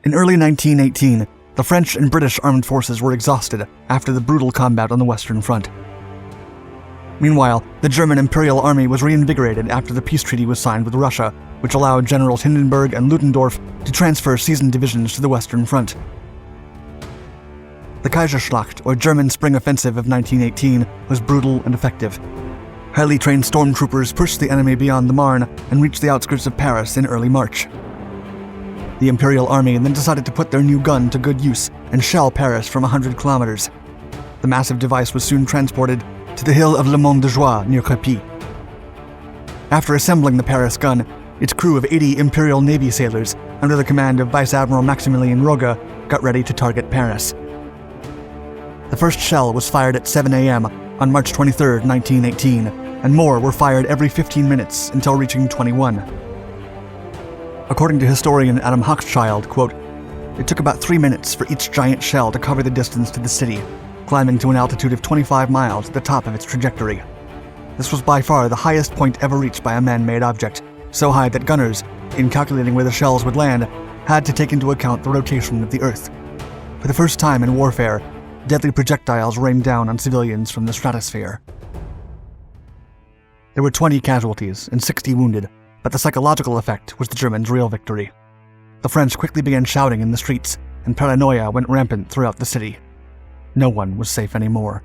In early 1918, the French and British armed forces were exhausted after the brutal combat on the Western Front. Meanwhile, the German Imperial Army was reinvigorated after the peace treaty was signed with Russia, which allowed Generals Hindenburg and Ludendorff to transfer seasoned divisions to the Western Front. The Kaiserschlacht, or German Spring Offensive of 1918, was brutal and effective. Highly trained stormtroopers pushed the enemy beyond the Marne and reached the outskirts of Paris in early March. The Imperial Army then decided to put their new gun to good use and shell Paris from 100 kilometers. The massive device was soon transported to the hill of Le Mont de Joie near Crépy. After assembling the Paris gun, its crew of 80 Imperial Navy sailors, under the command of Vice Admiral Maximilien Roga, got ready to target Paris. The first shell was fired at 7 a.m. on March 23, 1918, and more were fired every 15 minutes until reaching 21. According to historian Adam Hochschild, quote, "It took about 3 minutes for each giant shell to cover the distance to the city, climbing to an altitude of 25 miles at the top of its trajectory. This was by far the highest point ever reached by a man-made object, so high that gunners, in calculating where the shells would land, had to take into account the rotation of the Earth. For the first time in warfare, deadly projectiles rained down on civilians from the stratosphere." There were 20 casualties and 60 wounded, but the psychological effect was the Germans' real victory. The French quickly began shouting in the streets, and paranoia went rampant throughout the city. No one was safe anymore.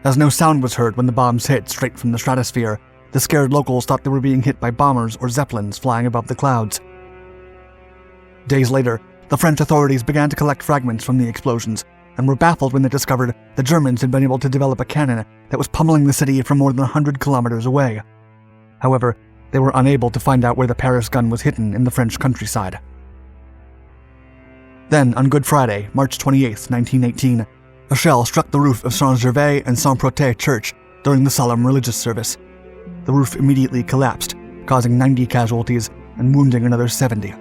As no sound was heard when the bombs hit straight from the stratosphere, the scared locals thought they were being hit by bombers or zeppelins flying above the clouds. Days later, the French authorities began to collect fragments from the explosions, and were baffled when they discovered the Germans had been able to develop a cannon that was pummeling the city from more than 100 kilometers away. However, they were unable to find out where the Paris gun was hidden in the French countryside. Then, on Good Friday, March 28, 1918, a shell struck the roof of Saint-Gervais and Saint-Protais church during the solemn religious service. The roof immediately collapsed, causing 90 casualties and wounding another 70.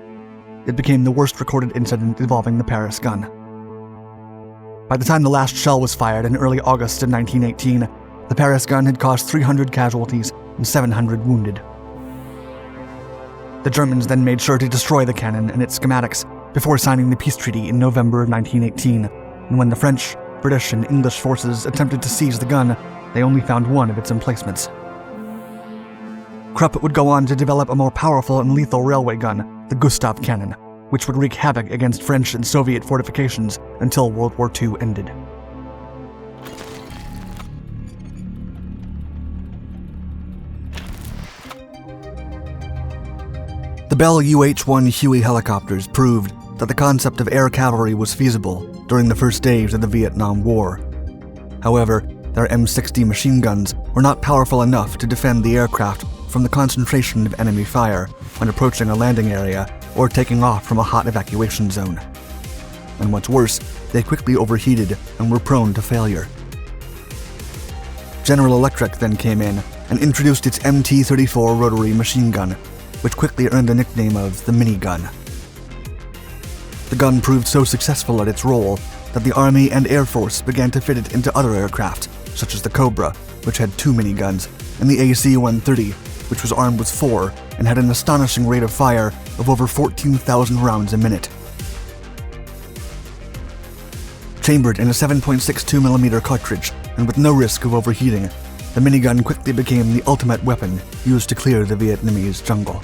It became the worst recorded incident involving the Paris gun. By the time the last shell was fired in early August of 1918, the Paris gun had caused 300 casualties and 700 wounded. The Germans then made sure to destroy the cannon and its schematics before signing the peace treaty in November of 1918, and when the French, British, and English forces attempted to seize the gun, they only found one of its emplacements. Krupp would go on to develop a more powerful and lethal railway gun, the Gustav cannon, which would wreak havoc against French and Soviet fortifications until World War II ended. The Bell UH-1 Huey helicopters proved that the concept of air cavalry was feasible during the first days of the Vietnam War. However, their M60 machine guns were not powerful enough to defend the aircraft from the concentration of enemy fire when approaching a landing area or taking off from a hot evacuation zone. And what's worse, they quickly overheated and were prone to failure. General Electric then came in and introduced its MT-34 rotary machine gun, which quickly earned the nickname of the minigun. The gun proved so successful at its role that the Army and Air Force began to fit it into other aircraft, such as the Cobra, which had 2 miniguns, and the AC-130, which was armed with 4 and had an astonishing rate of fire of over 14,000 rounds a minute. Chambered in a 7.62mm cartridge and with no risk of overheating, the minigun quickly became the ultimate weapon used to clear the Vietnamese jungle.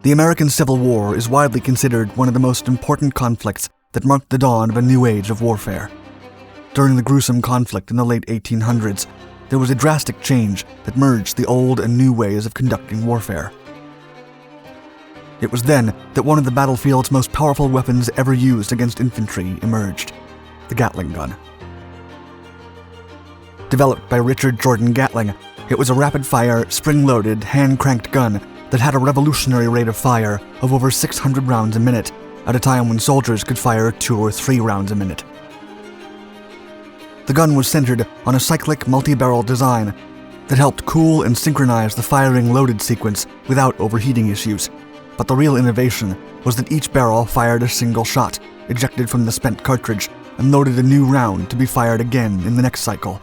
The American Civil War is widely considered one of the most important conflicts that marked the dawn of a new age of warfare. During the gruesome conflict in the late 1800s, there was a drastic change that merged the old and new ways of conducting warfare. It was then that one of the battlefield's most powerful weapons ever used against infantry emerged: the Gatling gun. Developed by Richard Jordan Gatling, it was a rapid-fire, spring-loaded, hand-cranked gun that had a revolutionary rate of fire of over 600 rounds a minute, at a time when soldiers could fire 2 or 3 rounds a minute. The gun was centered on a cyclic multi-barrel design that helped cool and synchronize the firing loaded sequence without overheating issues. But the real innovation was that each barrel fired a single shot, ejected from the spent cartridge, and loaded a new round to be fired again in the next cycle.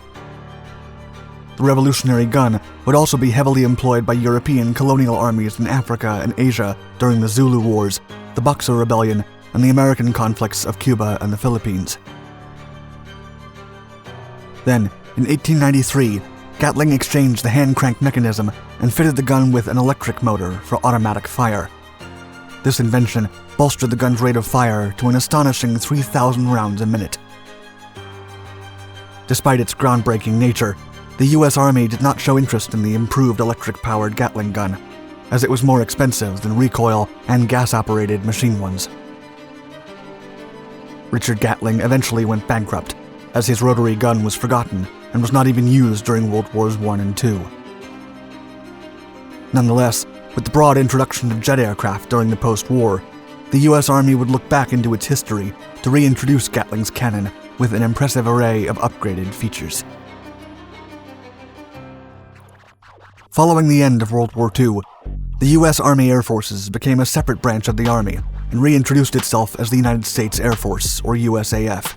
The revolutionary gun would also be heavily employed by European colonial armies in Africa and Asia during the Zulu Wars, the Boxer Rebellion, and the American conflicts of Cuba and the Philippines. Then, in 1893, Gatling exchanged the hand-crank mechanism and fitted the gun with an electric motor for automatic fire. This invention bolstered the gun's rate of fire to an astonishing 3,000 rounds a minute. Despite its groundbreaking nature, the U.S. Army did not show interest in the improved electric-powered Gatling gun, as it was more expensive than recoil and gas-operated machine ones. Richard Gatling eventually went bankrupt, as his rotary gun was forgotten and was not even used during World Wars I and II. Nonetheless, with the broad introduction of jet aircraft during the post-war, the U.S. Army would look back into its history to reintroduce Gatling's cannon with an impressive array of upgraded features. Following the end of World War II, the U.S. Army Air Forces became a separate branch of the Army and reintroduced itself as the United States Air Force, or USAF.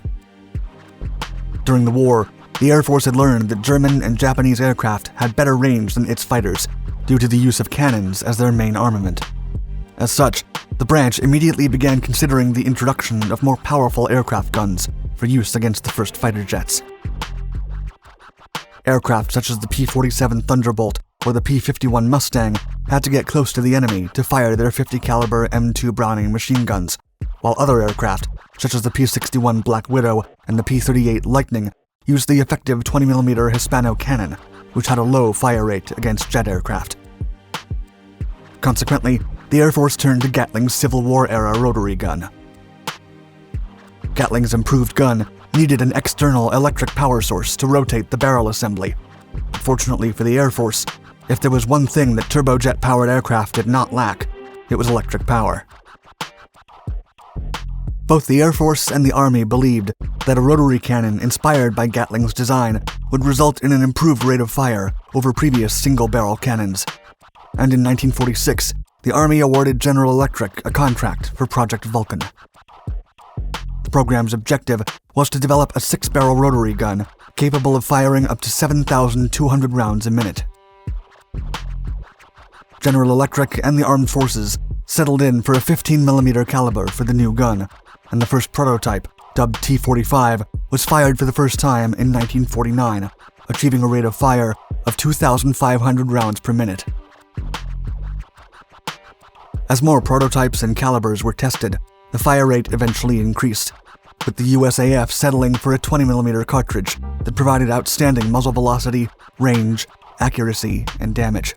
During the war, the Air Force had learned that German and Japanese aircraft had better range than its fighters due to the use of cannons as their main armament. As such, the branch immediately began considering the introduction of more powerful aircraft guns for use against the first fighter jets. Aircraft such as the P-47 Thunderbolt or the P-51 Mustang had to get close to the enemy to fire their 50 caliber M2 Browning machine guns, while other aircraft, such as the P-61 Black Widow and the P-38 Lightning, used the effective 20mm Hispano cannon, which had a low fire rate against jet aircraft. Consequently, the Air Force turned to Gatling's Civil War-era rotary gun. Gatling's improved gun needed an external electric power source to rotate the barrel assembly. Fortunately for the Air Force, if there was one thing that turbojet-powered aircraft did not lack, it was electric power. Both the Air Force and the Army believed that a rotary cannon inspired by Gatling's design would result in an improved rate of fire over previous single-barrel cannons. And in 1946, the Army awarded General Electric a contract for Project Vulcan. The program's objective was to develop a 6-barrel rotary gun capable of firing up to 7,200 rounds a minute. General Electric and the armed forces settled in for a 15mm caliber for the new gun, and the first prototype, dubbed T-45, was fired for the first time in 1949, achieving a rate of fire of 2,500 rounds per minute. As more prototypes and calibers were tested, the fire rate eventually increased, with the USAF settling for a 20mm cartridge that provided outstanding muzzle velocity, range, accuracy, and damage.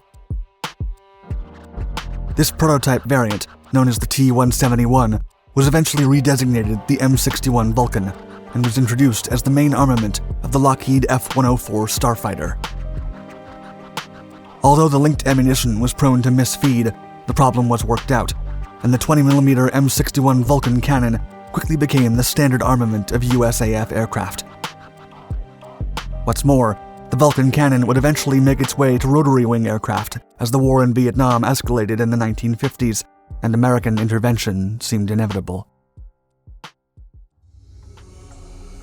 This prototype variant, known as the T-171, was eventually redesignated the M61 Vulcan and was introduced as the main armament of the Lockheed F-104 Starfighter. Although the linked ammunition was prone to misfeed, the problem was worked out, and the 20mm M61 Vulcan cannon quickly became the standard armament of USAF aircraft. What's more, the Vulcan cannon would eventually make its way to rotary wing aircraft as the war in Vietnam escalated in the 1950s, and American intervention seemed inevitable.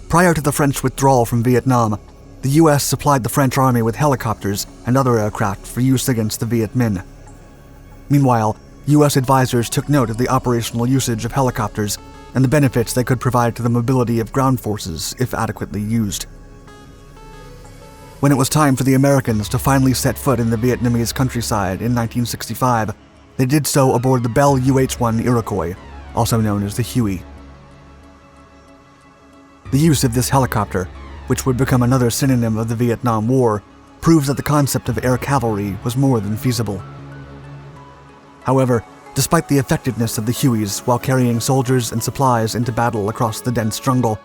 Prior to the French withdrawal from Vietnam, the U.S. supplied the French army with helicopters and other aircraft for use against the Viet Minh. Meanwhile, U.S. advisors took note of the operational usage of helicopters and the benefits they could provide to the mobility of ground forces if adequately used. When it was time for the Americans to finally set foot in the Vietnamese countryside in 1965, They did so aboard the Bell UH-1 Iroquois, also known as the Huey. The use of this helicopter, which would become another synonym of the Vietnam War, proves that the concept of air cavalry was more than feasible. However, despite the effectiveness of the Hueys while carrying soldiers and supplies into battle across the dense jungle,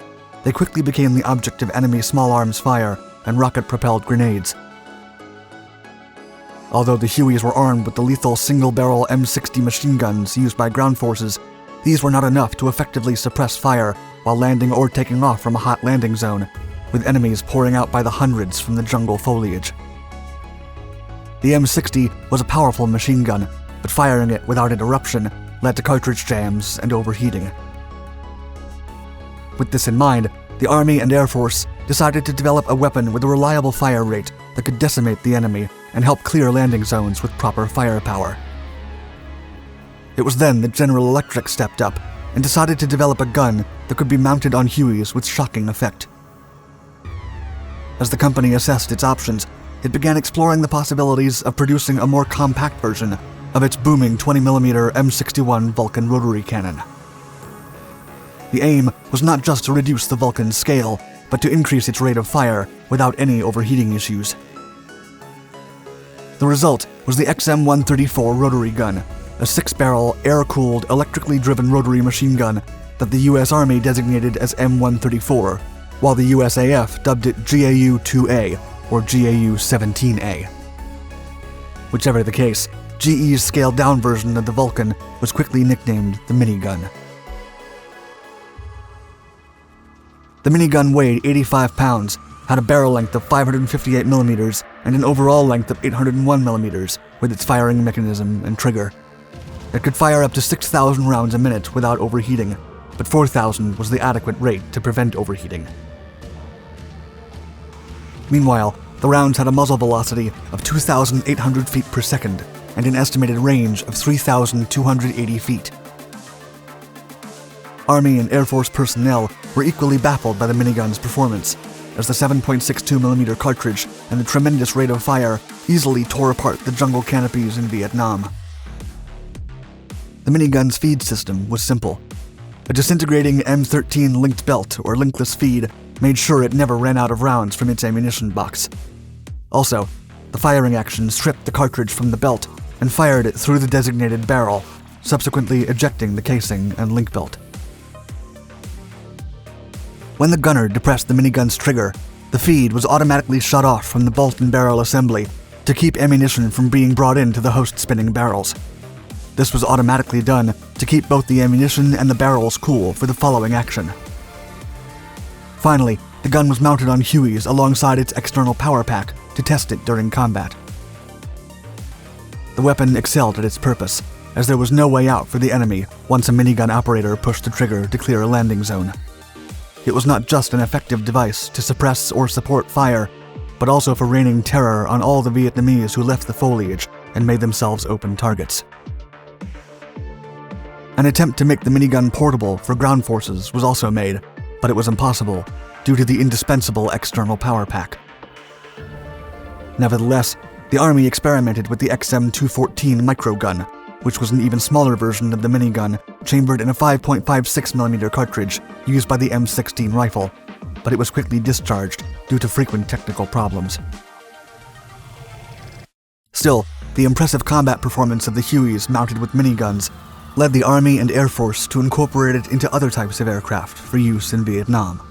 they quickly became the object of enemy small arms fire and rocket-propelled grenades. Although the Hueys were armed with the lethal single-barrel M60 machine guns used by ground forces, these were not enough to effectively suppress fire while landing or taking off from a hot landing zone, with enemies pouring out by the hundreds from the jungle foliage. The M60 was a powerful machine gun, but firing it without interruption led to cartridge jams and overheating. With this in mind, the Army and Air Force decided to develop a weapon with a reliable fire rate that could decimate the enemy and help clear landing zones with proper firepower. It was then that General Electric stepped up and decided to develop a gun that could be mounted on Hueys with shocking effect. As the company assessed its options, it began exploring the possibilities of producing a more compact version of its booming 20mm M61 Vulcan rotary cannon. The aim was not just to reduce the Vulcan's scale, but to increase its rate of fire without any overheating issues. The result was the XM-134 rotary gun, a 6-barrel, air-cooled, electrically driven rotary machine gun that the U.S. Army designated as M134, while the USAF dubbed it GAU-2A or GAU-17A. Whichever the case, GE's scaled-down version of the Vulcan was quickly nicknamed the minigun. The minigun weighed 85 pounds, had a barrel length of 558mm and an overall length of 801mm with its firing mechanism and trigger. It could fire up to 6,000 rounds a minute without overheating, but 4,000 was the adequate rate to prevent overheating. Meanwhile, the rounds had a muzzle velocity of 2,800 feet per second and an estimated range of 3,280 feet. Army and Air Force personnel were equally baffled by the minigun's performance, as the 7.62mm cartridge and the tremendous rate of fire easily tore apart the jungle canopies in Vietnam. The minigun's feed system was simple. A disintegrating M13 linked belt or linkless feed made sure it never ran out of rounds from its ammunition box. Also, the firing action stripped the cartridge from the belt and fired it through the designated barrel, subsequently ejecting the casing and link belt. When the gunner depressed the minigun's trigger, the feed was automatically shut off from the bolt and barrel assembly to keep ammunition from being brought into the host spinning barrels. This was automatically done to keep both the ammunition and the barrels cool for the following action. Finally, the gun was mounted on Hueys alongside its external power pack to test it during combat. The weapon excelled at its purpose, as there was no way out for the enemy once a minigun operator pushed the trigger to clear a landing zone. It was not just an effective device to suppress or support fire, but also for raining terror on all the Vietnamese who left the foliage and made themselves open targets. An attempt to make the minigun portable for ground forces was also made, but it was impossible due to the indispensable external power pack. Nevertheless, the Army experimented with the XM-214 microgun, which was an even smaller version of the minigun chambered in a 5.56mm cartridge used by the M16 rifle, but it was quickly discharged due to frequent technical problems. Still, the impressive combat performance of the Hueys mounted with miniguns led the Army and Air Force to incorporate it into other types of aircraft for use in Vietnam.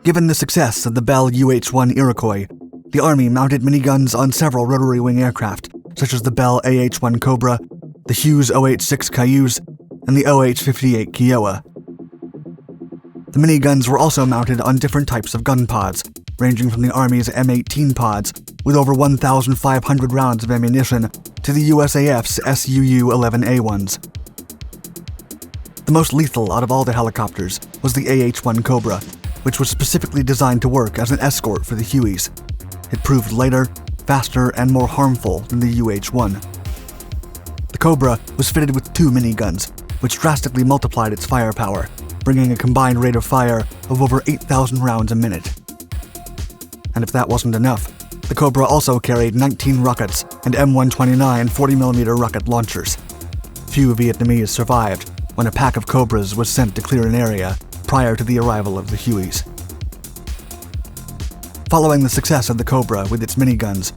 Given the success of the Bell UH-1 Iroquois, the Army mounted miniguns on several rotary wing aircraft, such as the Bell AH-1 Cobra, the Hughes OH-6 Cayuse, and the OH-58 Kiowa. The miniguns were also mounted on different types of gun pods, ranging from the Army's M18 pods, with over 1,500 rounds of ammunition, to the USAF's SUU-11A ones. The most lethal out of all the helicopters was the AH-1 Cobra, which was specifically designed to work as an escort for the Hueys. It proved lighter, faster, and more harmful than the UH-1. The Cobra was fitted with 2 miniguns, which drastically multiplied its firepower, bringing a combined rate of fire of over 8,000 rounds a minute. And if that wasn't enough, The Cobra also carried 19 rockets and M129 40mm rocket launchers. Few Vietnamese survived when a pack of Cobras was sent to clear an area prior to the arrival of the Hueys. Following the success of the Cobra with its miniguns,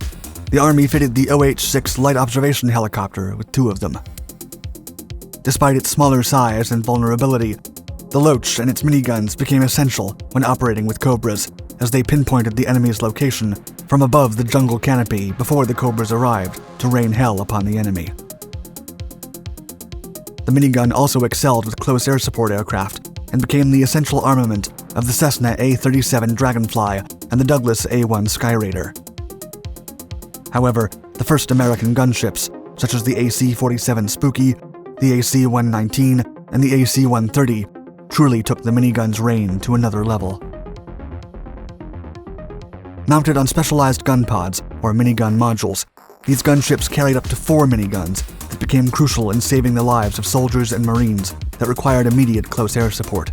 the Army fitted the OH-6 light observation helicopter with 2 of them. Despite its smaller size and vulnerability, the Loach and its miniguns became essential when operating with Cobras, as they pinpointed the enemy's location from above the jungle canopy before the Cobras arrived to rain hell upon the enemy. The minigun also excelled with close air support aircraft and became the essential armament of the Cessna A-37 Dragonfly and the Douglas A-1 Skyraider. However, the first American gunships, such as the AC-47 Spooky, the AC-119, and the AC-130, truly took the minigun's reign to another level. Mounted on specialized gun pods, or minigun modules, these gunships carried up to 4 miniguns that became crucial in saving the lives of soldiers and Marines that required immediate close air support.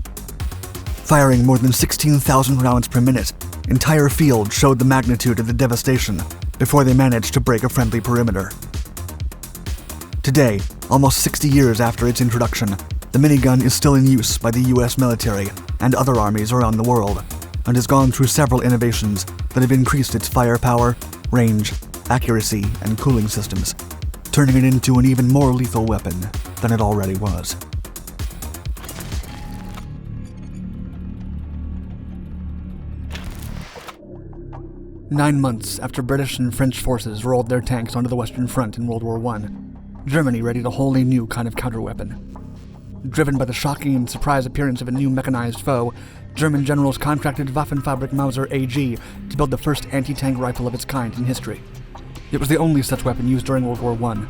Firing more than 16,000 rounds per minute, entire fields showed the magnitude of the devastation before they managed to break a friendly perimeter. Today, almost 60 years after its introduction, the minigun is still in use by the US military and other armies around the world, and has gone through several innovations that have increased its firepower, range, accuracy, and cooling systems, turning it into an even more lethal weapon than it already was. Nine months after British and French forces rolled their tanks onto the Western Front in World War I, Germany readied a wholly new kind of counterweapon. Driven by the shocking and surprise appearance of a new mechanized foe, German generals contracted Waffenfabrik Mauser AG to build the first anti-tank rifle of its kind in history. It was the only such weapon used during World War I.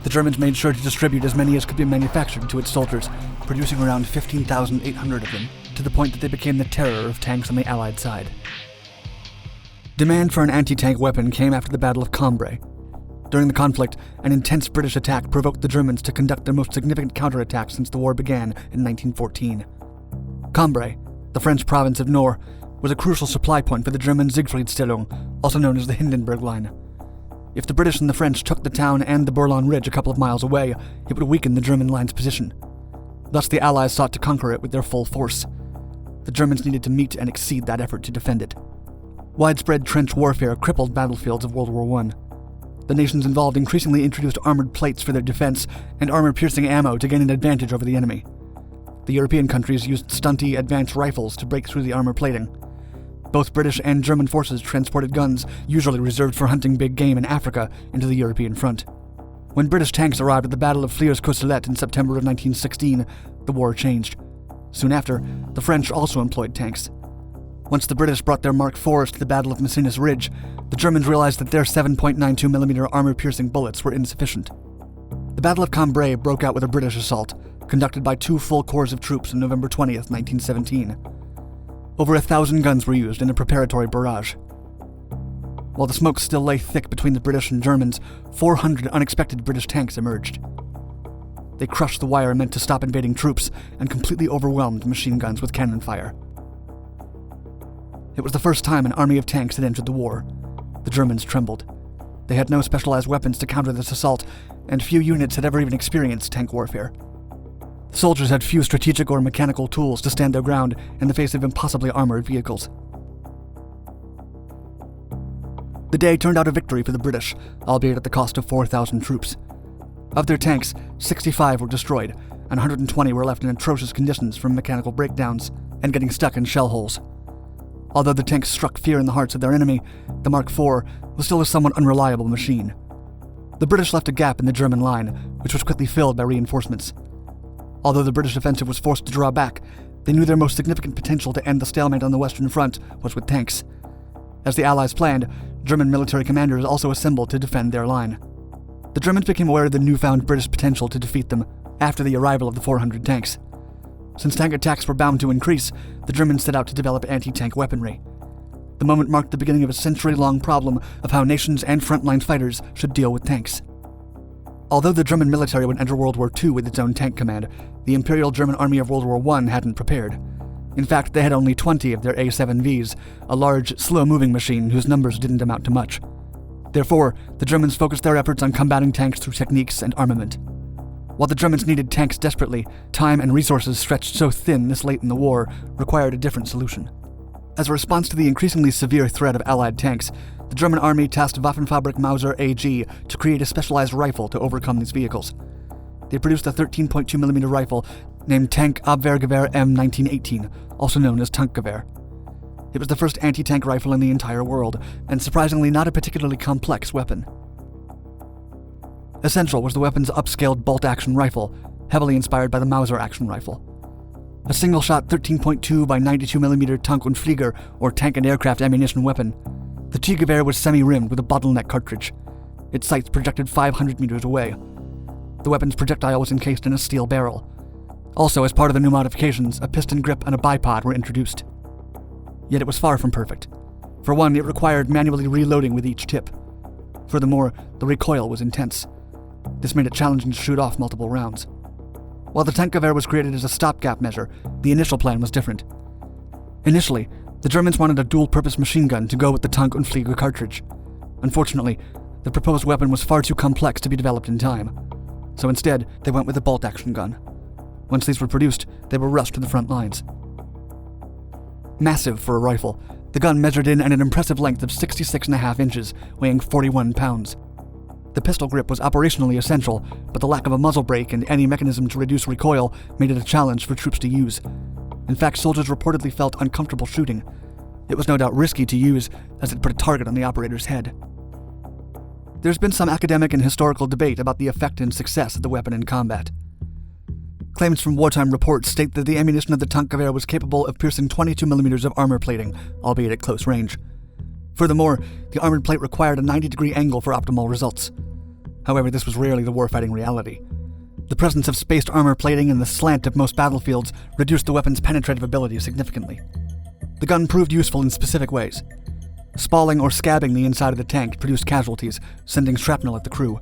The Germans made sure to distribute as many as could be manufactured to its soldiers, producing around 15,800 of them, to the point that they became the terror of tanks on the Allied side. Demand for an anti-tank weapon came after the Battle of Cambrai. During the conflict, an intense British attack provoked the Germans to conduct their most significant counterattack since the war began in 1914. Cambrai, the French province of Nord, was a crucial supply point for the German Siegfriedstellung, also known as the Hindenburg Line. If the British and the French took the town and the Bourlon Ridge a couple of miles away, it would weaken the German line's position. Thus, the Allies sought to conquer it with their full force. The Germans needed to meet and exceed that effort to defend it. Widespread trench warfare crippled battlefields of World War I. The nations involved increasingly introduced armored plates for their defense and armor-piercing ammo to gain an advantage over the enemy. The European countries used stunty, advanced rifles to break through the armor plating. Both British and German forces transported guns, usually reserved for hunting big game in Africa, into the European front. When British tanks arrived at the Battle of Flers-Courcelette in September of 1916, the war changed. Soon after, the French also employed tanks. Once the British brought their Mark IVs to the Battle of Messines Ridge, the Germans realized that their 7.92mm armor-piercing bullets were insufficient. The Battle of Cambrai broke out with a British assault, conducted by 2 full corps of troops on November 20th, 1917. Over 1,000 guns were used in a preparatory barrage. While the smoke still lay thick between the British and Germans, 400 unexpected British tanks emerged. They crushed the wire meant to stop invading troops and completely overwhelmed machine guns with cannon fire. It was the first time an army of tanks had entered the war. The Germans trembled. They had no specialized weapons to counter this assault, and few units had ever even experienced tank warfare. The soldiers had few strategic or mechanical tools to stand their ground in the face of impossibly armored vehicles. The day turned out a victory for the British, albeit at the cost of 4,000 troops. Of their tanks, 65 were destroyed, and 120 were left in atrocious conditions from mechanical breakdowns and getting stuck in shell holes. Although the tanks struck fear in the hearts of their enemy, the Mark IV was still a somewhat unreliable machine. The British left a gap in the German line, which was quickly filled by reinforcements. Although the British offensive was forced to draw back, they knew their most significant potential to end the stalemate on the Western Front was with tanks. As the Allies planned, German military commanders also assembled to defend their line. The Germans became aware of the newfound British potential to defeat them after the arrival of the 400 tanks. Since tank attacks were bound to increase, the Germans set out to develop anti-tank weaponry. The moment marked the beginning of a century-long problem of how nations and frontline fighters should deal with tanks. Although the German military would enter World War II with its own tank command, the Imperial German Army of World War I hadn't prepared. In fact, they had only 20 of their A7Vs, a large, slow-moving machine whose numbers didn't amount to much. Therefore, the Germans focused their efforts on combating tanks through techniques and armament. While the Germans needed tanks desperately, time and resources stretched so thin this late in the war required a different solution. As a response to the increasingly severe threat of Allied tanks, the German army tasked Waffenfabrik Mauser AG to create a specialized rifle to overcome these vehicles. They produced a 13.2mm rifle named Tank Abwehrgewehr M1918, also known as Tankgewehr. It was the first anti-tank rifle in the entire world, and surprisingly not a particularly complex weapon. Essential was the weapon's upscaled bolt-action rifle, heavily inspired by the Mauser action rifle. A single-shot 13.2 by 92mm Tank und Flieger, or tank and aircraft ammunition weapon, the T-Gewehr was semi-rimmed with a bottleneck cartridge. Its sights projected 500 meters away. The weapon's projectile was encased in a steel barrel. Also, as part of the new modifications, a piston grip and a bipod were introduced. Yet it was far from perfect. For one, it required manually reloading with each tip. Furthermore, the recoil was intense. This made it challenging to shoot off multiple rounds. While the Tankgewehr was created as a stopgap measure, the initial plan was different. Initially, the Germans wanted a dual-purpose machine gun to go with the Tank und Flieger cartridge. Unfortunately, the proposed weapon was far too complex to be developed in time. So instead, they went with a bolt-action gun. Once these were produced, they were rushed to the front lines. Massive for a rifle, the gun measured in at an impressive length of 66.5 inches, weighing 41 pounds. The pistol grip was operationally essential, but the lack of a muzzle brake and any mechanism to reduce recoil made it a challenge for troops to use. In fact, soldiers reportedly felt uncomfortable shooting. It was no doubt risky to use, as it put a target on the operator's head. There's been some academic and historical debate about the effect and success of the weapon in combat. Claims from wartime reports state that the ammunition of the Tankgewehr was capable of piercing 22mm of armor plating, albeit at close range. Furthermore, the armored plate required a 90-degree angle for optimal results. However, this was rarely the warfighting reality. The presence of spaced armor plating and the slant of most battlefields reduced the weapon's penetrative ability significantly. The gun proved useful in specific ways. Spalling or scabbing the inside of the tank produced casualties, sending shrapnel at the crew.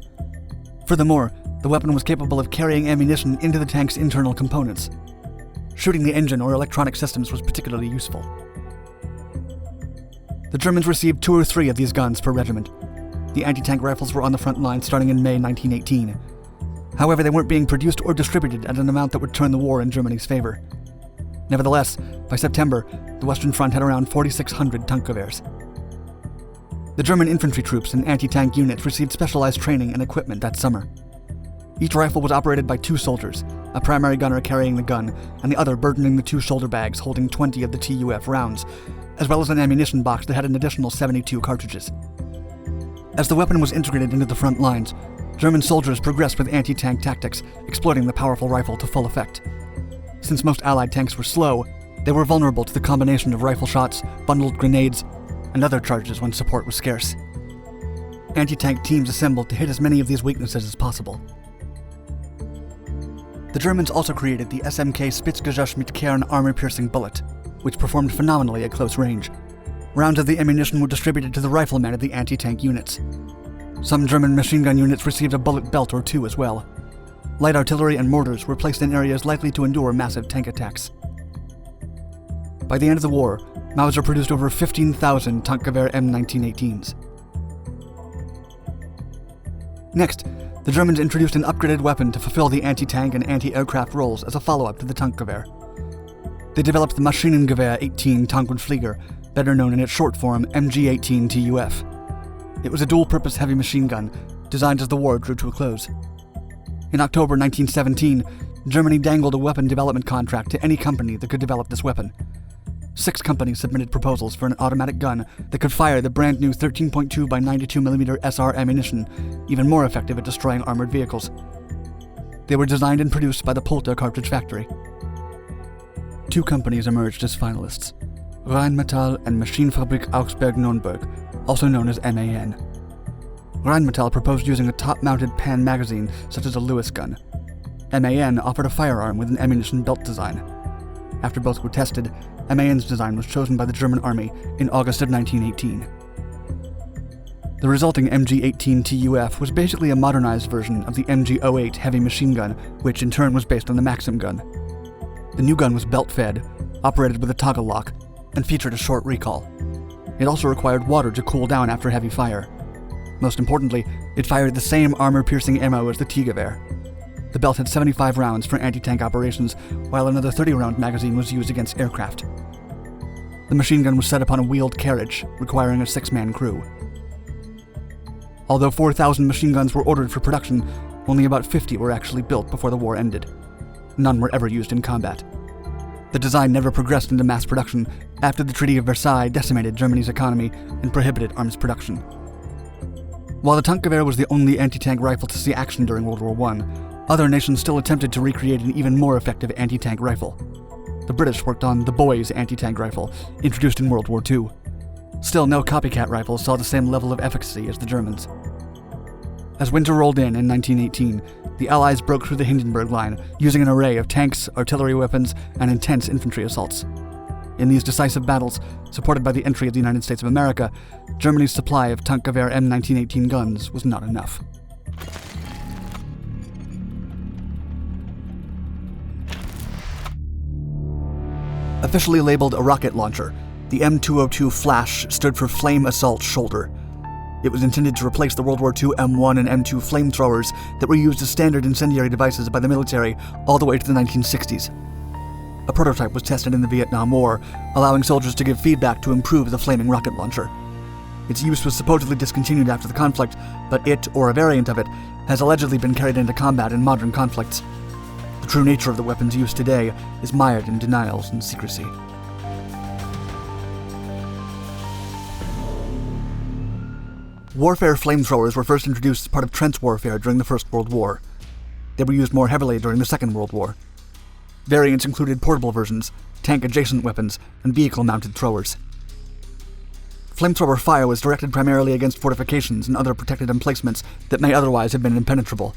Furthermore, the weapon was capable of carrying ammunition into the tank's internal components. Shooting the engine or electronic systems was particularly useful. The Germans received 2 or 3 of these guns per regiment. The anti-tank rifles were on the front line starting in May 1918. However, they weren't being produced or distributed at an amount that would turn the war in Germany's favor. Nevertheless, by September, the Western Front had around 4,600 Tankgewehrs. The German infantry troops and anti-tank units received specialized training and equipment that summer. Each rifle was operated by 2 soldiers, a primary gunner carrying the gun, and the other burdening the 2 shoulder bags holding 20 of the TUF rounds, as well as an ammunition box that had an additional 72 cartridges. As the weapon was integrated into the front lines, German soldiers progressed with anti-tank tactics, exploiting the powerful rifle to full effect. Since most Allied tanks were slow, they were vulnerable to the combination of rifle shots, bundled grenades, and other charges when support was scarce. Anti-tank teams assembled to hit as many of these weaknesses as possible. The Germans also created the SMK Spitzgeschoss mit Kern armor-piercing bullet, which performed phenomenally at close range. Rounds of the ammunition were distributed to the riflemen of the anti-tank units. Some German machine gun units received a bullet belt or 2 as well. Light artillery and mortars were placed in areas likely to endure massive tank attacks. By the end of the war, Mauser produced over 15,000 Tankgewehr M1918s. Next, the Germans introduced an upgraded weapon to fulfill the anti-tank and anti-aircraft roles as a follow-up to the Tankgewehr. They developed the Maschinengewehr 18 Tank und Flieger, better known in its short form MG-18 TUF. It was a dual-purpose heavy machine gun, designed as the war drew to a close. In October 1917, Germany dangled a weapon development contract to any company that could develop this weapon. 6 companies submitted proposals for an automatic gun that could fire the brand new 13.2 by 92mm SR ammunition, even more effective at destroying armored vehicles. They were designed and produced by the Polta cartridge factory. 2 companies emerged as finalists: Rheinmetall and Maschinenfabrik Augsburg-Nürnberg, also known as MAN. Rheinmetall proposed using a top-mounted pan magazine such as a Lewis gun. MAN offered a firearm with an ammunition belt design. After both were tested, MAN's design was chosen by the German army in August of 1918. The resulting MG-18 TUF was basically a modernized version of the MG-08 heavy machine gun, which in turn was based on the Maxim gun. The new gun was belt-fed, operated with a toggle lock, and featured a short recall. It also required water to cool down after heavy fire. Most importantly, it fired the same armor-piercing ammo as the T-Gewehr. The belt had 75 rounds for anti-tank operations, while another 30-round magazine was used against aircraft. The machine gun was set upon a wheeled carriage, requiring a 6-man crew. Although 4,000 machine guns were ordered for production, only about 50 were actually built before the war ended. None were ever used in combat. The design never progressed into mass production after the Treaty of Versailles decimated Germany's economy and prohibited arms production. While the Tankgewehr was the only anti-tank rifle to see action during World War I, other nations still attempted to recreate an even more effective anti-tank rifle. The British worked on the Boys anti-tank rifle, introduced in World War II. Still, no copycat rifles saw the same level of efficacy as the Germans. As winter rolled in 1918, the Allies broke through the Hindenburg Line, using an array of tanks, artillery weapons, and intense infantry assaults. In these decisive battles, supported by the entry of the United States of America, Germany's supply of Tankgewehr M1918 guns was not enough. Officially labeled a rocket launcher, the M202 Flash stood for Flame Assault Shoulder. It was intended to replace the World War II M1 and M2 flamethrowers that were used as standard incendiary devices by the military all the way to the 1960s. A prototype was tested in the Vietnam War, allowing soldiers to give feedback to improve the flaming rocket launcher. Its use was supposedly discontinued after the conflict, but it, or a variant of it, has allegedly been carried into combat in modern conflicts. The true nature of the weapons used today is mired in denials and secrecy. Warfare flamethrowers were first introduced as part of trench warfare during the First World War. They were used more heavily during the Second World War. Variants included portable versions, tank-adjacent weapons, and vehicle-mounted throwers. Flamethrower fire was directed primarily against fortifications and other protected emplacements that may otherwise have been impenetrable.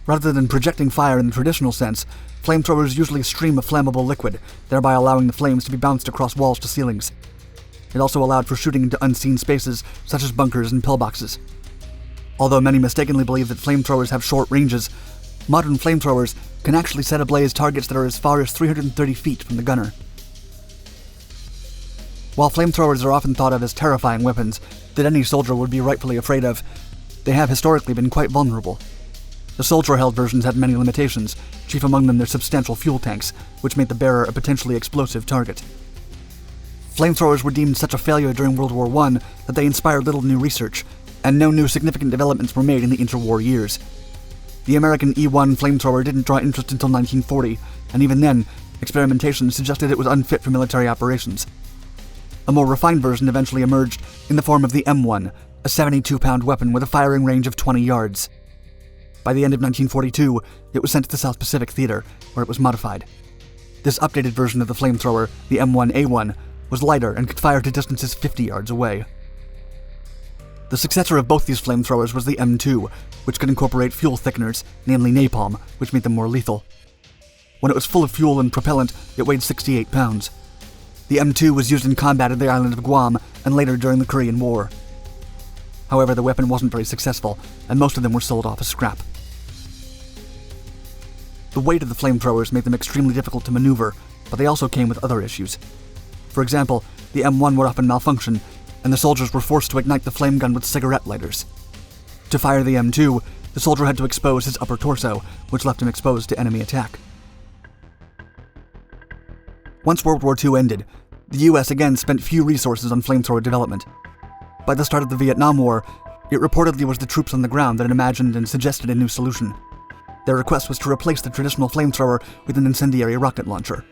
Rather than projecting fire in the traditional sense, flamethrowers usually stream a flammable liquid, thereby allowing the flames to be bounced across walls to ceilings. It also allowed for shooting into unseen spaces, such as bunkers and pillboxes. Although many mistakenly believe that flamethrowers have short ranges, modern flamethrowers can actually set ablaze targets that are as far as 330 feet from the gunner. While flamethrowers are often thought of as terrifying weapons that any soldier would be rightfully afraid of, they have historically been quite vulnerable. The soldier-held versions had many limitations, chief among them their substantial fuel tanks, which made the bearer a potentially explosive target. Flamethrowers were deemed such a failure during World War I that they inspired little new research, and no new significant developments were made in the interwar years. The American E-1 flamethrower didn't draw interest until 1940, and even then, experimentation suggested it was unfit for military operations. A more refined version eventually emerged in the form of the M1, a 72-pound weapon with a firing range of 20 yards. By the end of 1942, it was sent to the South Pacific Theater, where it was modified. This updated version of the flamethrower, the M1A1, was lighter and could fire to distances 50 yards away. The successor of both these flamethrowers was the M2, which could incorporate fuel thickeners, namely napalm, which made them more lethal. When it was full of fuel and propellant, it weighed 68 pounds. The M2 was used in combat at the island of Guam and later during the Korean War. However, the weapon wasn't very successful, and most of them were sold off as scrap. The weight of the flamethrowers made them extremely difficult to maneuver, but they also came with other issues. For example, the M1 would often malfunction, and the soldiers were forced to ignite the flame gun with cigarette lighters. To fire the M2, the soldier had to expose his upper torso, which left him exposed to enemy attack. Once World War II ended, the US again spent few resources on flamethrower development. By the start of the Vietnam War, it reportedly was the troops on the ground that imagined and suggested a new solution. Their request was to replace the traditional flamethrower with an incendiary rocket launcher.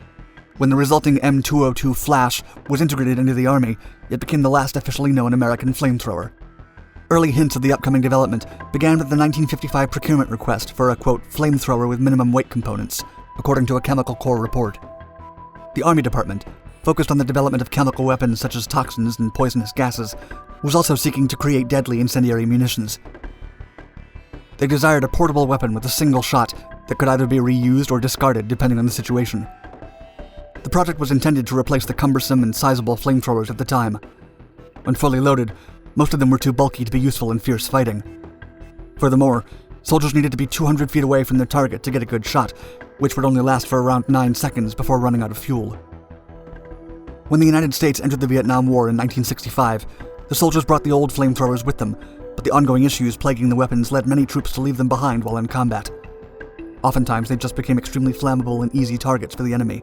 When the resulting M202 Flash was integrated into the Army, it became the last officially known American flamethrower. Early hints of the upcoming development began with the 1955 procurement request for a, quote, flamethrower with minimum weight components, according to a Chemical Corps report. The Army Department, focused on the development of chemical weapons such as toxins and poisonous gases, was also seeking to create deadly incendiary munitions. They desired a portable weapon with a single shot that could either be reused or discarded depending on the situation. The project was intended to replace the cumbersome and sizable flamethrowers at the time. When fully loaded, most of them were too bulky to be useful in fierce fighting. Furthermore, soldiers needed to be 200 feet away from their target to get a good shot, which would only last for around 9 seconds before running out of fuel. When the United States entered the Vietnam War in 1965, the soldiers brought the old flamethrowers with them, but the ongoing issues plaguing the weapons led many troops to leave them behind while in combat. Oftentimes, they just became extremely flammable and easy targets for the enemy.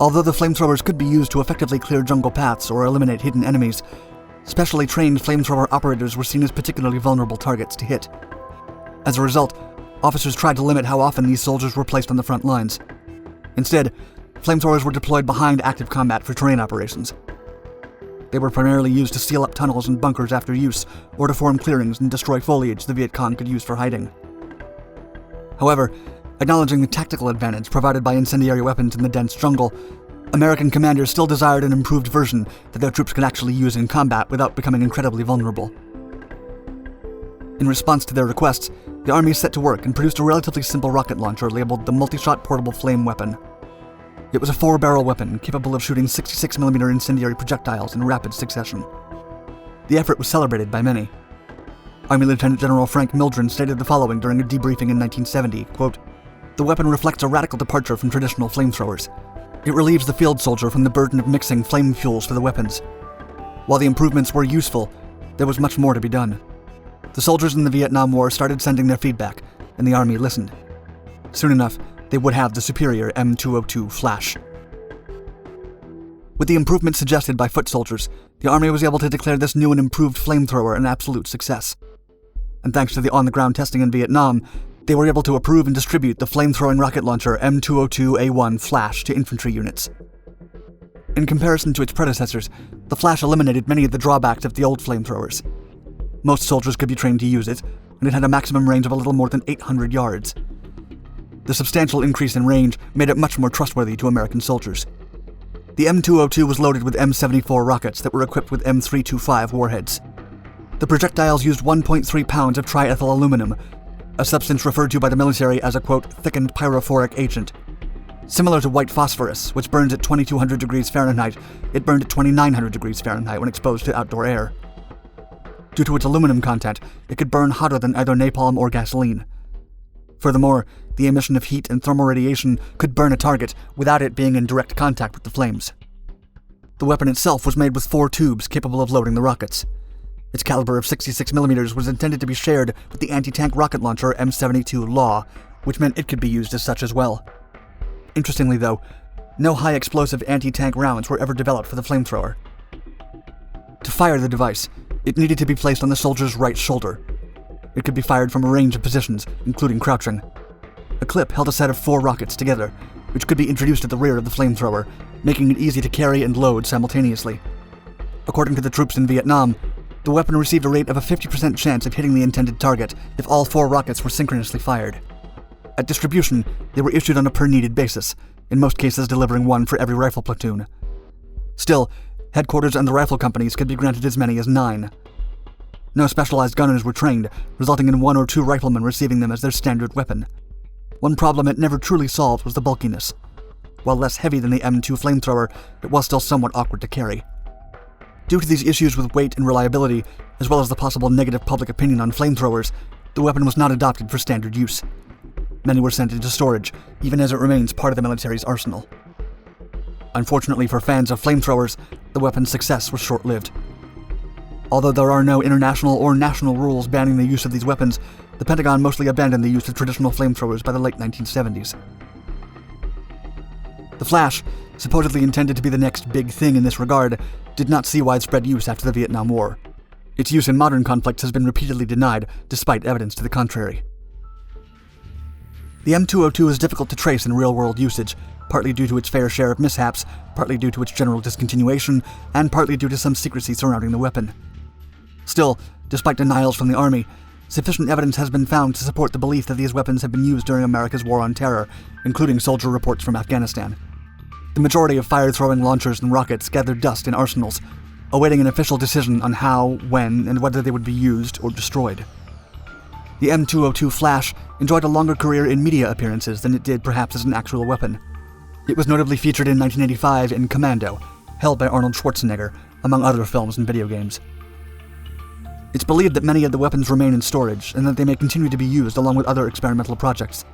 Although the flamethrowers could be used to effectively clear jungle paths or eliminate hidden enemies, specially trained flamethrower operators were seen as particularly vulnerable targets to hit. As a result, officers tried to limit how often these soldiers were placed on the front lines. Instead, flamethrowers were deployed behind active combat for terrain operations. They were primarily used to seal up tunnels and bunkers after use, or to form clearings and destroy foliage the Viet Cong could use for hiding. However, acknowledging the tactical advantage provided by incendiary weapons in the dense jungle, American commanders still desired an improved version that their troops could actually use in combat without becoming incredibly vulnerable. In response to their requests, the Army set to work and produced a relatively simple rocket launcher labeled the Multi-Shot Portable Flame Weapon. It was a 4-barrel weapon capable of shooting 66mm incendiary projectiles in rapid succession. The effort was celebrated by many. Army Lieutenant General Frank Mildren stated the following during a debriefing in 1970, quote, "The weapon reflects a radical departure from traditional flamethrowers. It relieves the field soldier from the burden of mixing flame fuels for the weapons. While the improvements were useful, there was much more to be done." The soldiers in the Vietnam War started sending their feedback, and the Army listened. Soon enough, they would have the superior M202 Flash. With the improvements suggested by foot soldiers, the Army was able to declare this new and improved flamethrower an absolute success. And thanks to the on-the-ground testing in Vietnam, they were able to approve and distribute the flame-throwing rocket launcher M202A1 Flash to infantry units. In comparison to its predecessors, the Flash eliminated many of the drawbacks of the old flamethrowers. Most soldiers could be trained to use it, and it had a maximum range of a little more than 800 yards. The substantial increase in range made it much more trustworthy to American soldiers. The M202 was loaded with M74 rockets that were equipped with M325 warheads. The projectiles used 1.3 pounds of triethyl aluminum, a substance referred to by the military as a, quote, thickened pyrophoric agent. Similar to white phosphorus, which burns at 2200 degrees Fahrenheit, it burned at 2900 degrees Fahrenheit when exposed to outdoor air. Due to its aluminum content, it could burn hotter than either napalm or gasoline. Furthermore, the emission of heat and thermal radiation could burn a target without it being in direct contact with the flames. The weapon itself was made with 4 tubes capable of loading the rockets. Its caliber of 66mm was intended to be shared with the anti-tank rocket launcher M72 Law, which meant it could be used as such as well. Interestingly though, no high-explosive anti-tank rounds were ever developed for the flamethrower. To fire the device, it needed to be placed on the soldier's right shoulder. It could be fired from a range of positions, including crouching. A clip held a set of 4 rockets together, which could be introduced at the rear of the flamethrower, making it easy to carry and load simultaneously. According to the troops in Vietnam, the weapon received a rate of a 50% chance of hitting the intended target if all 4 rockets were synchronously fired. At distribution, they were issued on a per-needed basis, in most cases delivering 1 for every rifle platoon. Still, headquarters and the rifle companies could be granted as many as 9. No specialized gunners were trained, resulting in 1 or 2 riflemen receiving them as their standard weapon. One problem it never truly solved was the bulkiness. While less heavy than the M2 flamethrower, it was still somewhat awkward to carry. Due to these issues with weight and reliability, as well as the possible negative public opinion on flamethrowers, the weapon was not adopted for standard use. Many were sent into storage, even as it remains part of the military's arsenal. Unfortunately for fans of flamethrowers, the weapon's success was short-lived. Although there are no international or national rules banning the use of these weapons, the Pentagon mostly abandoned the use of traditional flamethrowers by the late 1970s. The Flash, supposedly intended to be the next big thing in this regard, did not see widespread use after the Vietnam War. Its use in modern conflicts has been repeatedly denied, despite evidence to the contrary. The M202 is difficult to trace in real-world usage, partly due to its fair share of mishaps, partly due to its general discontinuation, and partly due to some secrecy surrounding the weapon. Still, despite denials from the Army, sufficient evidence has been found to support the belief that these weapons have been used during America's War on Terror, including soldier reports from Afghanistan. The majority of fire-throwing launchers and rockets gathered dust in arsenals, awaiting an official decision on how, when, and whether they would be used or destroyed. The M202 Flash enjoyed a longer career in media appearances than it did perhaps as an actual weapon. It was notably featured in 1985 in Commando, held by Arnold Schwarzenegger, among other films and video games. It's believed that many of the weapons remain in storage, and that they may continue to be used along with other experimental projects.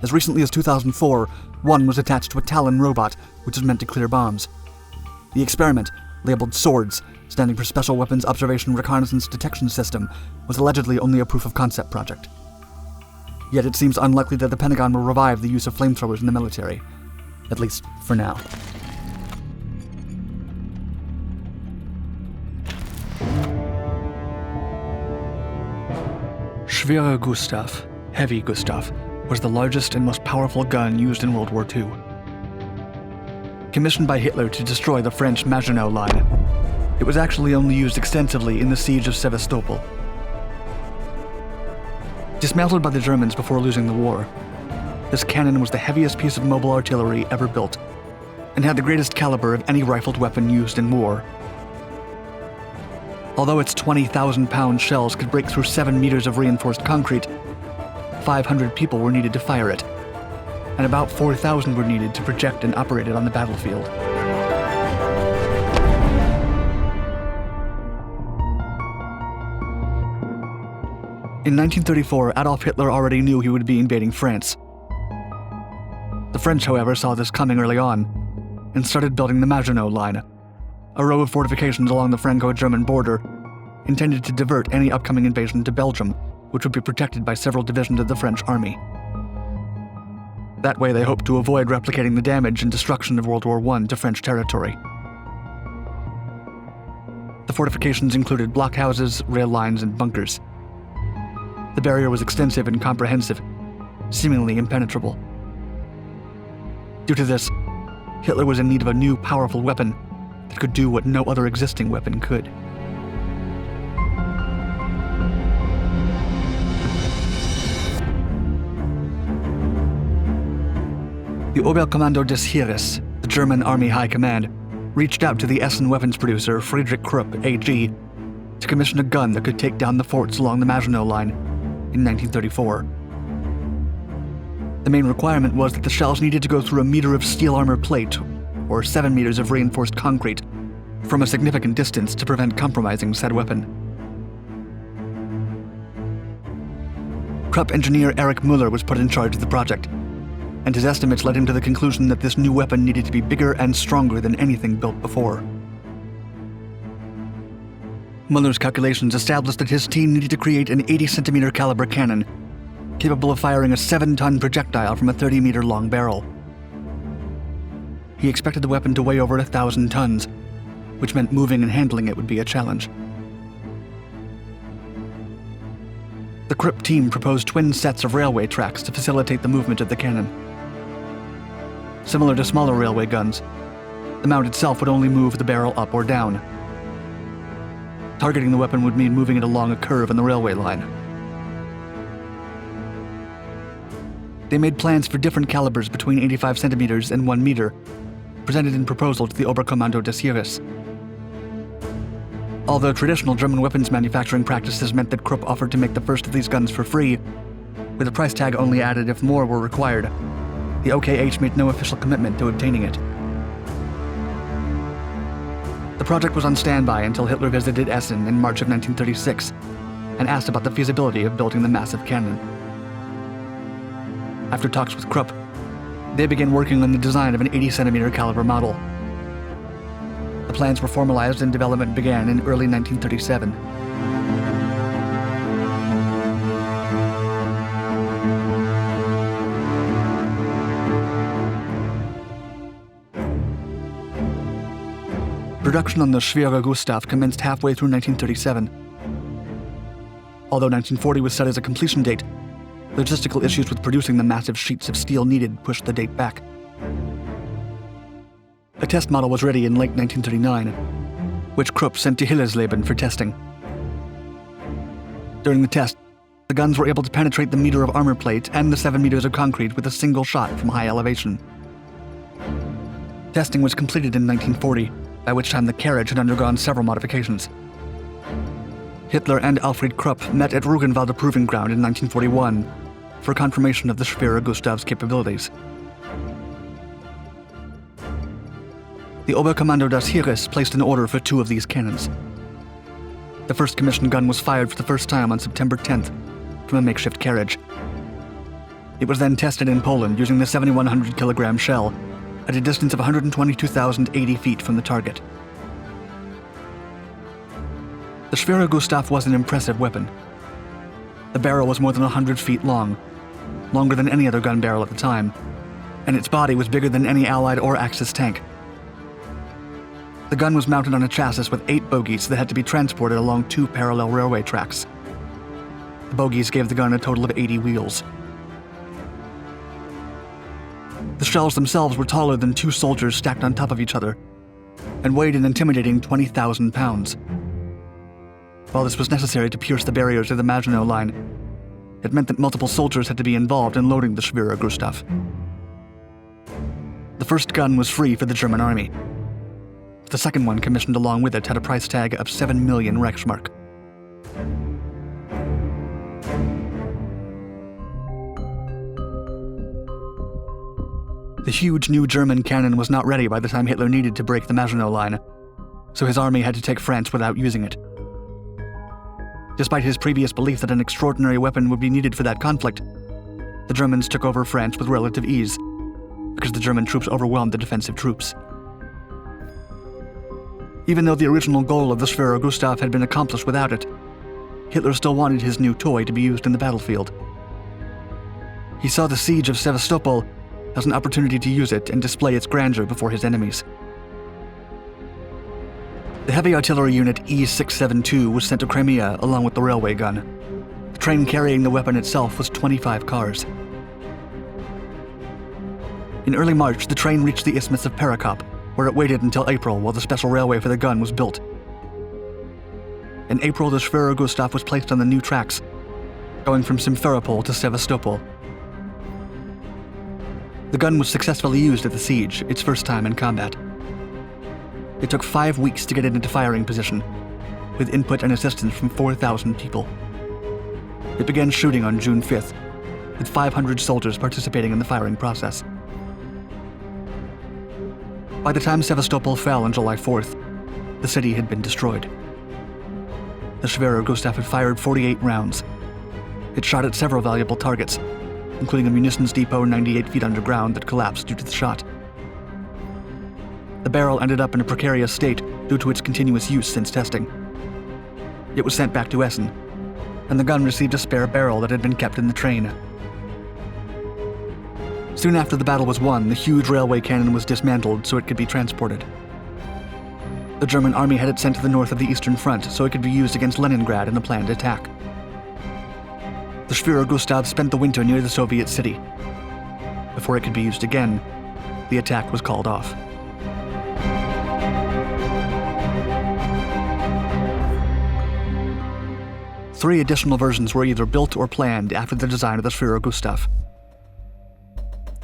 As recently as 2004, one was attached to a Talon robot, which is meant to clear bombs. The experiment, labeled SWORDS, standing for Special Weapons Observation Reconnaissance Detection System, was allegedly only a proof-of-concept project. Yet it seems unlikely that the Pentagon will revive the use of flamethrowers in the military, at least for now. Schwere Gustav, Heavy Gustav, was the largest and most powerful gun used in World War II. Commissioned by Hitler to destroy the French Maginot Line, it was actually only used extensively in the siege of Sevastopol. Dismantled by the Germans before losing the war, this cannon was the heaviest piece of mobile artillery ever built, and had the greatest caliber of any rifled weapon used in war. Although its 20,000-pound shells could break through 7 meters of reinforced concrete, 500 people were needed to fire it, and about 4,000 were needed to project and operate it on the battlefield. In 1934, Adolf Hitler already knew he would be invading France. The French, however, saw this coming early on, and started building the Maginot Line, a row of fortifications along the Franco-German border, intended to divert any upcoming invasion to Belgium, which would be protected by several divisions of the French army. That way they hoped to avoid replicating the damage and destruction of World War I to French territory. The fortifications included blockhouses, rail lines, and bunkers. The barrier was extensive and comprehensive, seemingly impenetrable. Due to this, Hitler was in need of a new, powerful weapon that could do what no other existing weapon could. The Oberkommando des Heeres, the German Army High Command, reached out to the Essen weapons producer Friedrich Krupp AG to commission a gun that could take down the forts along the Maginot Line in 1934. The main requirement was that the shells needed to go through a meter of steel armor plate, or 7 meters of reinforced concrete, from a significant distance to prevent compromising said weapon. Krupp engineer Erich Müller was put in charge of the project, and his estimates led him to the conclusion that this new weapon needed to be bigger and stronger than anything built before. Müller's calculations established that his team needed to create an 80-centimeter caliber cannon, capable of firing a 7-ton projectile from a 30-meter long barrel. He expected the weapon to weigh over 1,000 tons, which meant moving and handling it would be a challenge. The Krupp team proposed twin sets of railway tracks to facilitate the movement of the cannon. Similar to smaller railway guns, the mount itself would only move the barrel up or down. Targeting the weapon would mean moving it along a curve in the railway line. They made plans for different calibers between 85 centimeters and 1 meter, presented in proposal to the Oberkommando des Heeres. Although traditional German weapons manufacturing practices meant that Krupp offered to make the first of these guns for free, with a price tag only added if more were required, the OKH made no official commitment to obtaining it. The project was on standby until Hitler visited Essen in March of 1936 and asked about the feasibility of building the massive cannon. After talks with Krupp, they began working on the design of an 80-centimeter caliber model. The plans were formalized and development began in early 1937. Production on the Schwere Gustav commenced halfway through 1937. Although 1940 was set as a completion date, logistical issues with producing the massive sheets of steel needed pushed the date back. A test model was ready in late 1939, which Krupp sent to Hillersleben for testing. During the test, the guns were able to penetrate the meter of armor plate and the 7 meters of concrete with a single shot from high elevation. Testing was completed in 1940, by which time the carriage had undergone several modifications. Hitler and Alfred Krupp met at Ruggenwalde Proving Ground in 1941 for confirmation of the Schwere Gustav's capabilities. The Oberkommando des Heeres placed an order for 2 of these cannons. The first commissioned gun was fired for the first time on September 10th from a makeshift carriage. It was then tested in Poland using the 7,100 kilogram shell, at a distance of 122,080 feet from the target. The Schwerer Gustav was an impressive weapon. The barrel was more than 100 feet long, longer than any other gun barrel at the time, and its body was bigger than any Allied or Axis tank. The gun was mounted on a chassis with 8 bogies that had to be transported along 2 parallel railway tracks. The bogies gave the gun a total of 80 wheels. The shells themselves were taller than 2 soldiers stacked on top of each other, and weighed an intimidating 20,000 pounds. While this was necessary to pierce the barriers of the Maginot Line, it meant that multiple soldiers had to be involved in loading the Schwerer Gustav. The first gun was free for the German army. The second one, commissioned along with it, had a price tag of 7 million Reichsmark. The huge new German cannon was not ready by the time Hitler needed to break the Maginot Line, so his army had to take France without using it. Despite his previous belief that an extraordinary weapon would be needed for that conflict, the Germans took over France with relative ease, because the German troops overwhelmed the defensive troops. Even though the original goal of the Schwerer Gustav had been accomplished without it, Hitler still wanted his new toy to be used in the battlefield. He saw the siege of Sevastopol as an opportunity to use it and display its grandeur before his enemies. The heavy artillery unit E-672 was sent to Crimea along with the railway gun. The train carrying the weapon itself was 25 cars. In early March, the train reached the Isthmus of Perekop, where it waited until April while the special railway for the gun was built. In April, the Schwerer Gustav was placed on the new tracks, going from Simferopol to Sevastopol. The gun was successfully used at the siege, its first time in combat. It took 5 weeks to get it into firing position, with input and assistance from 4,000 people. It began shooting on June 5th, with 500 soldiers participating in the firing process. By the time Sevastopol fell on July 4th, the city had been destroyed. The Schwerer Gustav had fired 48 rounds. It shot at several valuable targets, including a munitions depot 98 feet underground that collapsed due to the shot. The barrel ended up in a precarious state due to its continuous use since testing. It was sent back to Essen, and the gun received a spare barrel that had been kept in the train. Soon after the battle was won, the huge railway cannon was dismantled so it could be transported. The German army had it sent to the north of the Eastern Front so it could be used against Leningrad in a planned attack. The Schwerer Gustav spent the winter near the Soviet city. Before it could be used again, the attack was called off. Three additional versions were either built or planned after the design of the Schwerer Gustav.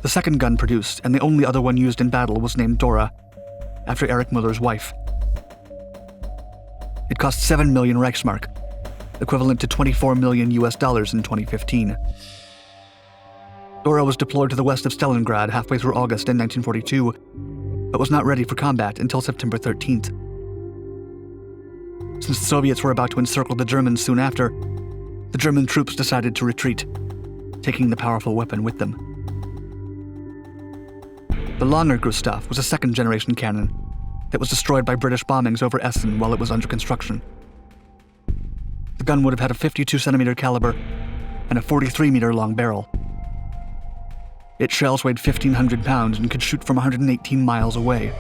The second gun produced, and the only other one used in battle, was named Dora, after Erich Müller's wife. It cost 7 million Reichsmark, equivalent to $24 million in 2015. Dora was deployed to the west of Stalingrad halfway through August in 1942, but was not ready for combat until September 13th. Since the Soviets were about to encircle the Germans soon after, the German troops decided to retreat, taking the powerful weapon with them. The Langer Gustav was a second-generation cannon that was destroyed by British bombings over Essen while it was under construction. The gun would have had a 52-centimeter caliber and a 43-meter long barrel. Its shells weighed 1,500 pounds and could shoot from 118 miles away.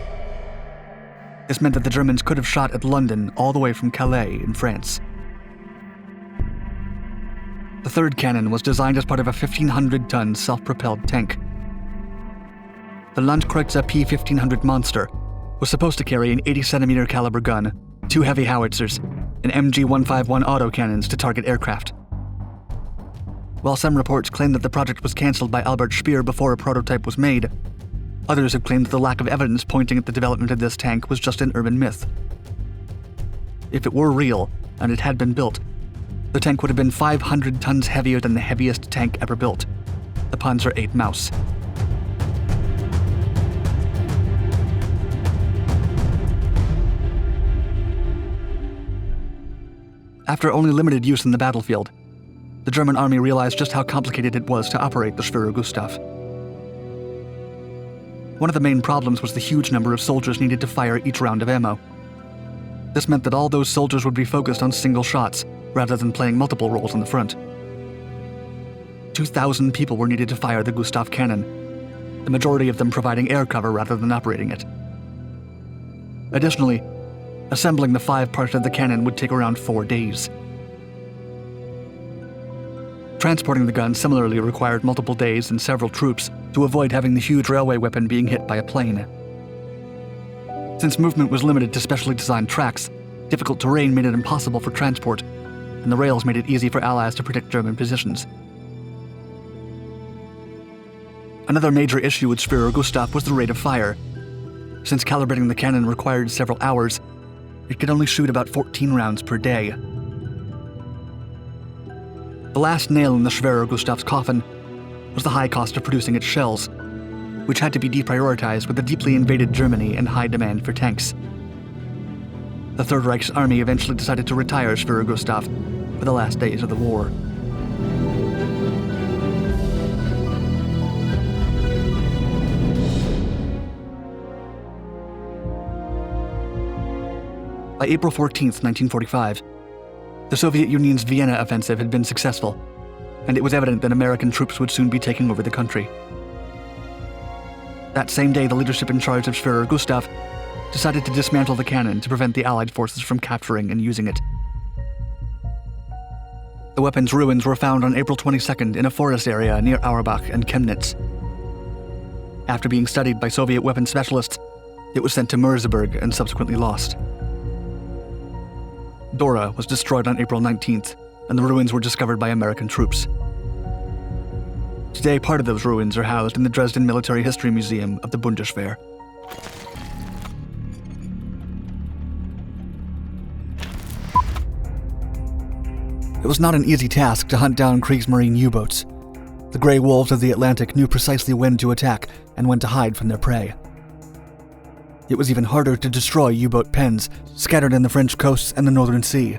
This meant that the Germans could have shot at London all the way from Calais in France. The third cannon was designed as part of a 1,500-ton self-propelled tank. The Landkreuz P-1500 Monster was supposed to carry an 80-centimeter caliber gun, 2 heavy howitzers, and MG-151 autocannons to target aircraft. While some reports claim that the project was cancelled by Albert Speer before a prototype was made, others have claimed that the lack of evidence pointing at the development of this tank was just an urban myth. If it were real, and it had been built, the tank would have been 500 tons heavier than the heaviest tank ever built, the Panzer VIII Maus. After only limited use in the battlefield, the German army realized just how complicated it was to operate the Schwerer Gustav. One of the main problems was the huge number of soldiers needed to fire each round of ammo. This meant that all those soldiers would be focused on single shots, rather than playing multiple roles in the front. 2,000 people were needed to fire the Gustav cannon, the majority of them providing air cover rather than operating it. Additionally, assembling the 5 parts of the cannon would take around 4 days. Transporting the gun similarly required multiple days and several troops to avoid having the huge railway weapon being hit by a plane. Since movement was limited to specially designed tracks, difficult terrain made it impossible for transport, and the rails made it easy for Allies to predict German positions. Another major issue with Speer Gustav was the rate of fire. Since calibrating the cannon required several hours, it could only shoot about 14 rounds per day. The last nail in the Speer Gustav's coffin was the high cost of producing its shells, which had to be deprioritized with the deeply invaded Germany and high demand for tanks. The Third Reich's army eventually decided to retire Speer Gustav for the last days of the war. By April 14, 1945, the Soviet Union's Vienna offensive had been successful, and it was evident that American troops would soon be taking over the country. That same day, the leadership in charge of Speer Gustav decided to dismantle the cannon to prevent the Allied forces from capturing and using it. The weapon's ruins were found on April 22nd in a forest area near Auerbach and Chemnitz. After being studied by Soviet weapons specialists, it was sent to Merseburg and subsequently lost. Dora was destroyed on April 19th, and the ruins were discovered by American troops. Today, part of those ruins are housed in the Dresden Military History Museum of the Bundeswehr. It was not an easy task to hunt down Kriegsmarine U-boats. The gray wolves of the Atlantic knew precisely when to attack and when to hide from their prey. It was even harder to destroy U-boat pens scattered in the French coasts and the Northern Sea.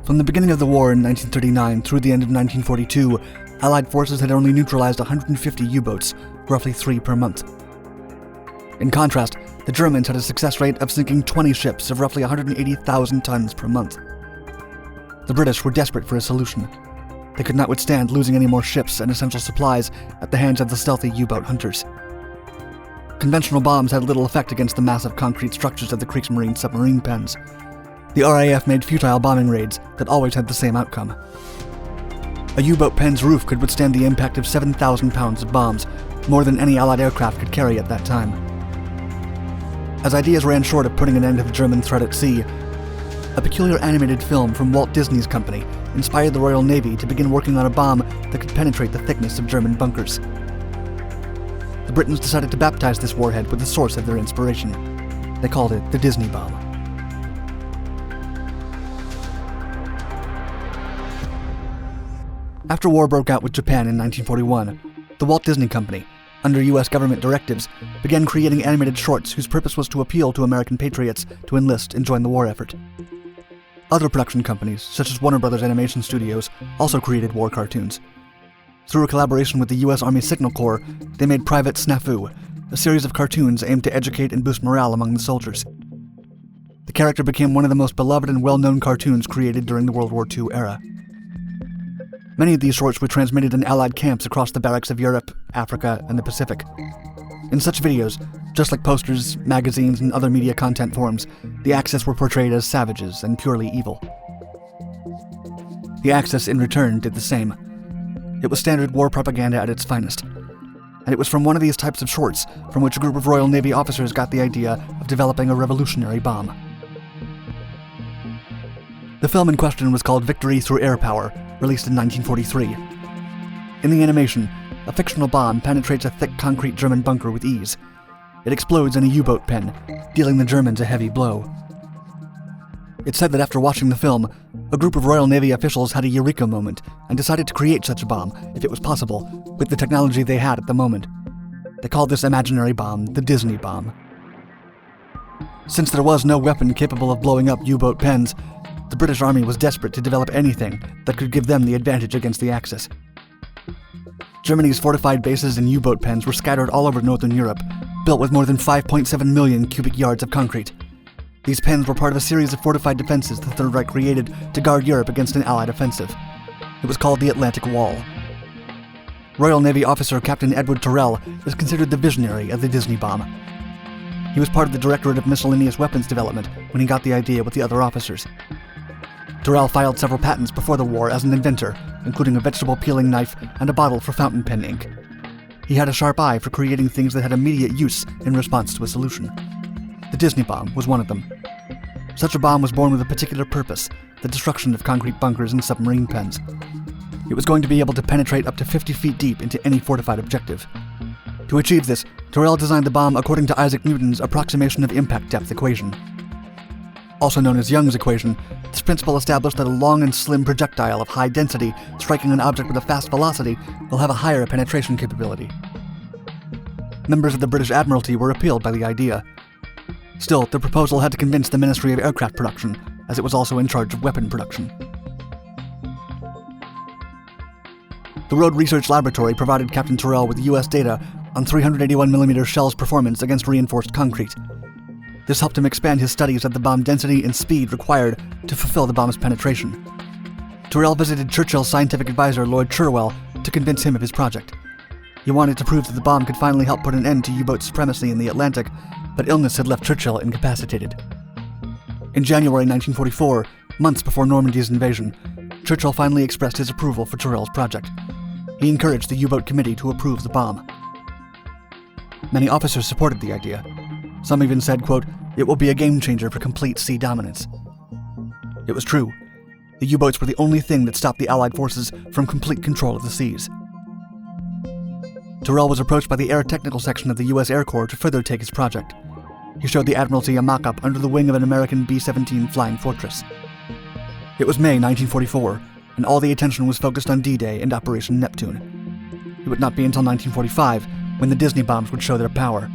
From the beginning of the war in 1939 through the end of 1942, Allied forces had only neutralized 150 U-boats, roughly 3 per month. In contrast, the Germans had a success rate of sinking 20 ships of roughly 180,000 tons per month. The British were desperate for a solution. They could not withstand losing any more ships and essential supplies at the hands of the stealthy U-boat hunters. Conventional bombs had little effect against the massive concrete structures of the Kriegsmarine submarine pens. The RAF made futile bombing raids that always had the same outcome. A U-boat pen's roof could withstand the impact of 7,000 pounds of bombs, more than any Allied aircraft could carry at that time. As ideas ran short of putting an end to the German threat at sea, a peculiar animated film from Walt Disney's company inspired the Royal Navy to begin working on a bomb that could penetrate the thickness of German bunkers. The Britons decided to baptize this warhead with the source of their inspiration. They called it the Disney bomb. After war broke out with Japan in 1941, the Walt Disney Company, under U.S. government directives, began creating animated shorts whose purpose was to appeal to American patriots to enlist and join the war effort. Other production companies, such as Warner Brothers Animation Studios, also created war cartoons. Through a collaboration with the U.S. Army Signal Corps, they made Private Snafu, a series of cartoons aimed to educate and boost morale among the soldiers. The character became one of the most beloved and well-known cartoons created during the World War II era. Many of these shorts were transmitted in Allied camps across the barracks of Europe, Africa, and the Pacific. In such videos, just like posters, magazines, and other media content forms, the Axis were portrayed as savages and purely evil. The Axis, in return, did the same. It was standard war propaganda at its finest. And it was from one of these types of shorts from which a group of Royal Navy officers got the idea of developing a revolutionary bomb. The film in question was called Victory Through Air Power, released in 1943. In the animation, a fictional bomb penetrates a thick concrete German bunker with ease. It explodes in a U-boat pen, dealing the Germans a heavy blow. It's said that after watching the film, a group of Royal Navy officials had a eureka moment and decided to create such a bomb, if it was possible, with the technology they had at the moment. They called this imaginary bomb the Disney bomb. Since there was no weapon capable of blowing up U-boat pens, the British Army was desperate to develop anything that could give them the advantage against the Axis. Germany's fortified bases and U-boat pens were scattered all over northern Europe, built with more than 5.7 million cubic yards of concrete. These pens were part of a series of fortified defenses the Third Reich created to guard Europe against an Allied offensive. It was called the Atlantic Wall. Royal Navy officer Captain Edward Tyrrell is considered the visionary of the Disney bomb. He was part of the Directorate of Miscellaneous Weapons Development when he got the idea with the other officers. Tyrrell filed several patents before the war as an inventor, including a vegetable peeling knife and a bottle for fountain pen ink. He had a sharp eye for creating things that had immediate use in response to a solution. The Disney bomb was one of them. Such a bomb was born with a particular purpose, the destruction of concrete bunkers and submarine pens. It was going to be able to penetrate up to 50 feet deep into any fortified objective. To achieve this, Tyrrell designed the bomb according to Isaac Newton's approximation of impact depth equation. Also known as Young's equation, this principle established that a long and slim projectile of high density striking an object with a fast velocity will have a higher penetration capability. Members of the British Admiralty were appealed by the idea. Still, the proposal had to convince the Ministry of Aircraft Production, as it was also in charge of weapon production. The Road Research Laboratory provided Captain Tyrrell with U.S. data on 381mm shells' performance against reinforced concrete. This helped him expand his studies of the bomb density and speed required to fulfill the bomb's penetration. Tyrrell visited Churchill's scientific advisor Lord Cherwell to convince him of his project. He wanted to prove that the bomb could finally help put an end to U-boat supremacy in the Atlantic, but illness had left Churchill incapacitated. In January 1944, months before Normandy's invasion, Churchill finally expressed his approval for Tyrrell's project. He encouraged the U-boat committee to approve the bomb. Many officers supported the idea. Some even said, quote, "It will be a game changer for complete sea dominance." It was true. The U-boats were the only thing that stopped the Allied forces from complete control of the seas. Tyrrell was approached by the Air Technical Section of the U.S. Air Corps to further take his project. He showed the Admiralty a mock-up under the wing of an American B-17 Flying Fortress. It was May 1944, and all the attention was focused on D-Day and Operation Neptune. It would not be until 1945 when the Disney bombs would show their power.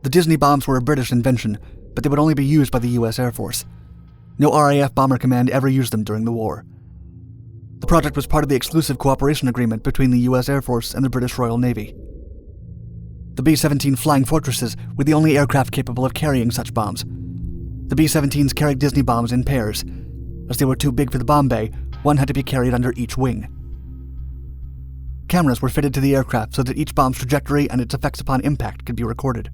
The Disney bombs were a British invention, but they would only be used by the U.S. Air Force. No RAF Bomber Command ever used them during the war. The project was part of the exclusive cooperation agreement between the U.S. Air Force and the British Royal Navy. The B-17 Flying Fortresses were the only aircraft capable of carrying such bombs. The B-17s carried Disney bombs in pairs. As they were too big for the bomb bay, one had to be carried under each wing. Cameras were fitted to the aircraft so that each bomb's trajectory and its effects upon impact could be recorded.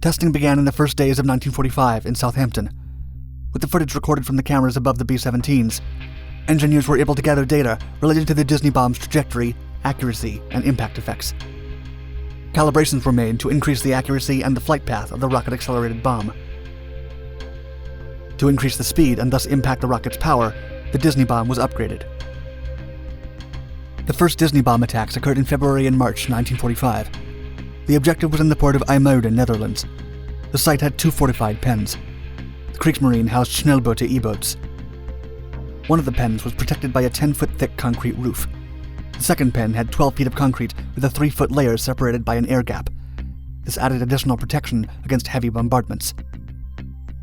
Testing began in the first days of 1945 in Southampton. With the footage recorded from the cameras above the B-17s, engineers were able to gather data related to the Disney bomb's trajectory, accuracy, and impact effects. Calibrations were made to increase the accuracy and the flight path of the rocket-accelerated bomb. To increase the speed and thus impact the rocket's power, the Disney bomb was upgraded. The first Disney bomb attacks occurred in February and March 1945. The objective was in the port of IJmuiden, Netherlands. The site had 2 fortified pens. The Kriegsmarine housed Schnellboote E-boats. One of the pens was protected by a 10-foot thick concrete roof. The second pen had 12 feet of concrete with a 3-foot layer separated by an air gap. This added additional protection against heavy bombardments.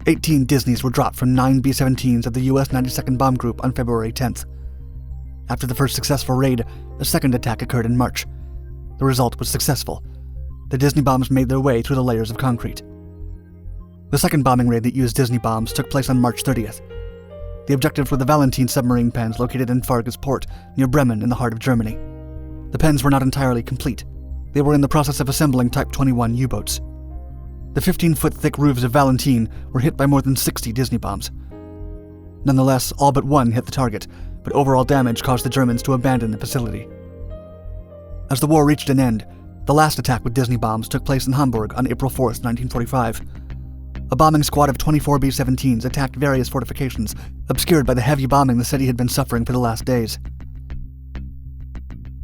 18 Disneys were dropped from 9 B-17s of the U.S. 92nd Bomb Group on February 10th. After the first successful raid, a second attack occurred in March. The result was successful. The Disney bombs made their way through the layers of concrete. The second bombing raid that used Disney bombs took place on March 30th. The objectives were the Valentine submarine pens located in Fargas port, near Bremen in the heart of Germany. The pens were not entirely complete. They were in the process of assembling Type 21 U-boats. The 15-foot thick roofs of Valentine were hit by more than 60 Disney bombs. Nonetheless, all but one hit the target, but overall damage caused the Germans to abandon the facility. As the war reached an end, the last attack with Disney bombs took place in Hamburg on April 4, 1945. A bombing squad of 24 B-17s attacked various fortifications, obscured by the heavy bombing the city had been suffering for the last days.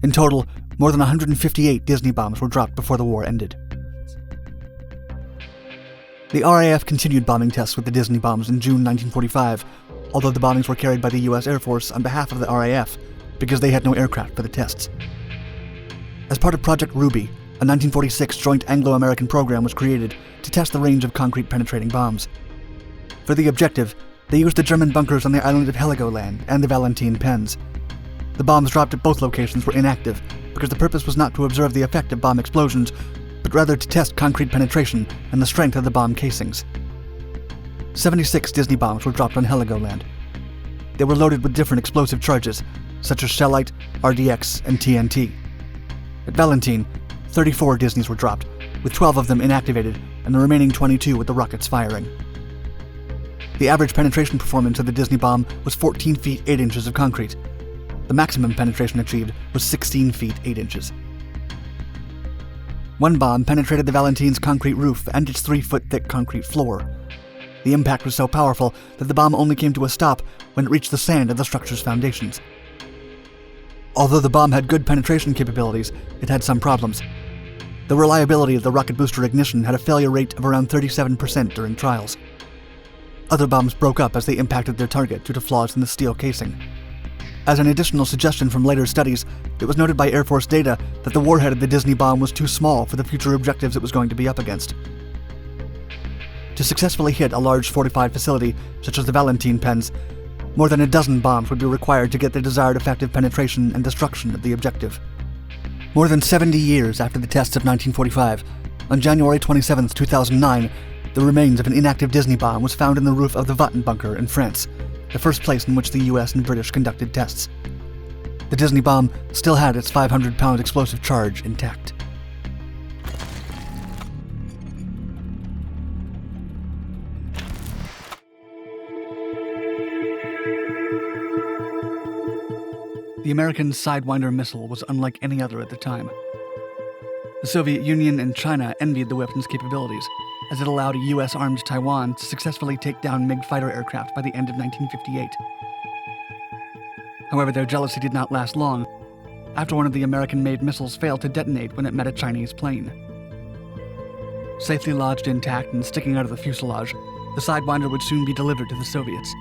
In total, more than 158 Disney bombs were dropped before the war ended. The RAF continued bombing tests with the Disney bombs in June 1945, although the bombings were carried by the U.S. Air Force on behalf of the RAF because they had no aircraft for the tests. As part of Project Ruby, a 1946 joint Anglo-American program was created to test the range of concrete-penetrating bombs. For the objective, they used the German bunkers on the island of Heligoland and the Valentine pens. The bombs dropped at both locations were inactive because the purpose was not to observe the effect of bomb explosions, but rather to test concrete penetration and the strength of the bomb casings. 76 Disney bombs were dropped on Heligoland. They were loaded with different explosive charges, such as shellite, RDX, and TNT. At Valentine, 34 Disneys were dropped, with 12 of them inactivated and the remaining 22 with the rockets firing. The average penetration performance of the Disney bomb was 14 feet 8 inches of concrete. The maximum penetration achieved was 16 feet 8 inches. One bomb penetrated the Valentine's concrete roof and its 3-foot-thick concrete floor. The impact was so powerful that the bomb only came to a stop when it reached the sand of the structure's foundations. Although the bomb had good penetration capabilities, it had some problems. The reliability of the rocket booster ignition had a failure rate of around 37% during trials. Other bombs broke up as they impacted their target due to flaws in the steel casing. As an additional suggestion from later studies, it was noted by Air Force data that the warhead of the Disney bomb was too small for the future objectives it was going to be up against. To successfully hit a large fortified facility, such as the Valentine pens, more than a dozen bombs would be required to get the desired effective penetration and destruction of the objective. More than 70 years after the tests of 1945, on January 27, 2009, the remains of an inactive Disney bomb was found in the roof of the Vatten bunker in France, the first place in which the US and British conducted tests. The Disney bomb still had its 500-pound explosive charge intact. The American Sidewinder missile was unlike any other at the time. The Soviet Union and China envied the weapon's capabilities, as it allowed a US-armed Taiwan to successfully take down MiG fighter aircraft by the end of 1958. However, their jealousy did not last long, after one of the American-made missiles failed to detonate when it met a Chinese plane. Safely lodged intact and sticking out of the fuselage, the Sidewinder would soon be delivered to the Soviets.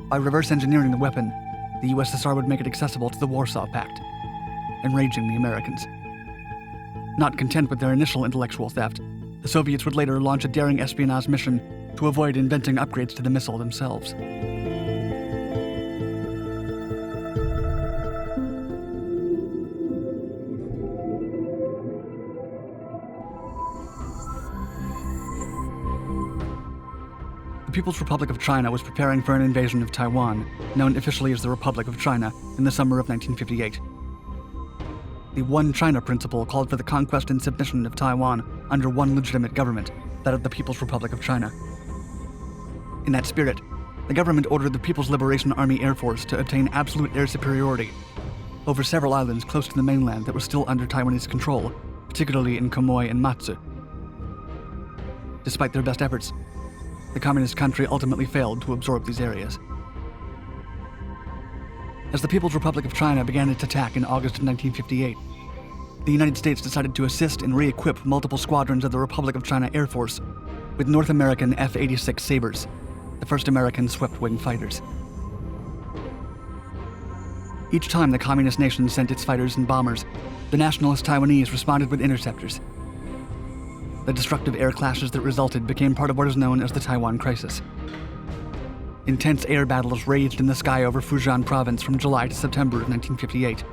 By reverse engineering the weapon, the USSR would make it accessible to the Warsaw Pact, enraging the Americans. Not content with their initial intellectual theft, the Soviets would later launch a daring espionage mission to avoid inventing upgrades to the missile themselves. The People's Republic of China was preparing for an invasion of Taiwan, known officially as the Republic of China, in the summer of 1958. The One China principle called for the conquest and submission of Taiwan under one legitimate government, that of the People's Republic of China. In that spirit, the government ordered the People's Liberation Army Air Force to obtain absolute air superiority over several islands close to the mainland that were still under Taiwanese control, particularly in Quemoy and Matsu. Despite their best efforts, the communist country ultimately failed to absorb these areas. As the People's Republic of China began its attack in August of 1958, the United States decided to assist and re-equip multiple squadrons of the Republic of China Air Force with North American F-86 Sabres, the first American swept-wing fighters. Each time the communist nation sent its fighters and bombers, the nationalist Taiwanese responded with interceptors. The destructive air clashes that resulted became part of what is known as the Taiwan Crisis. Intense air battles raged in the sky over Fujian province from July to September of 1958.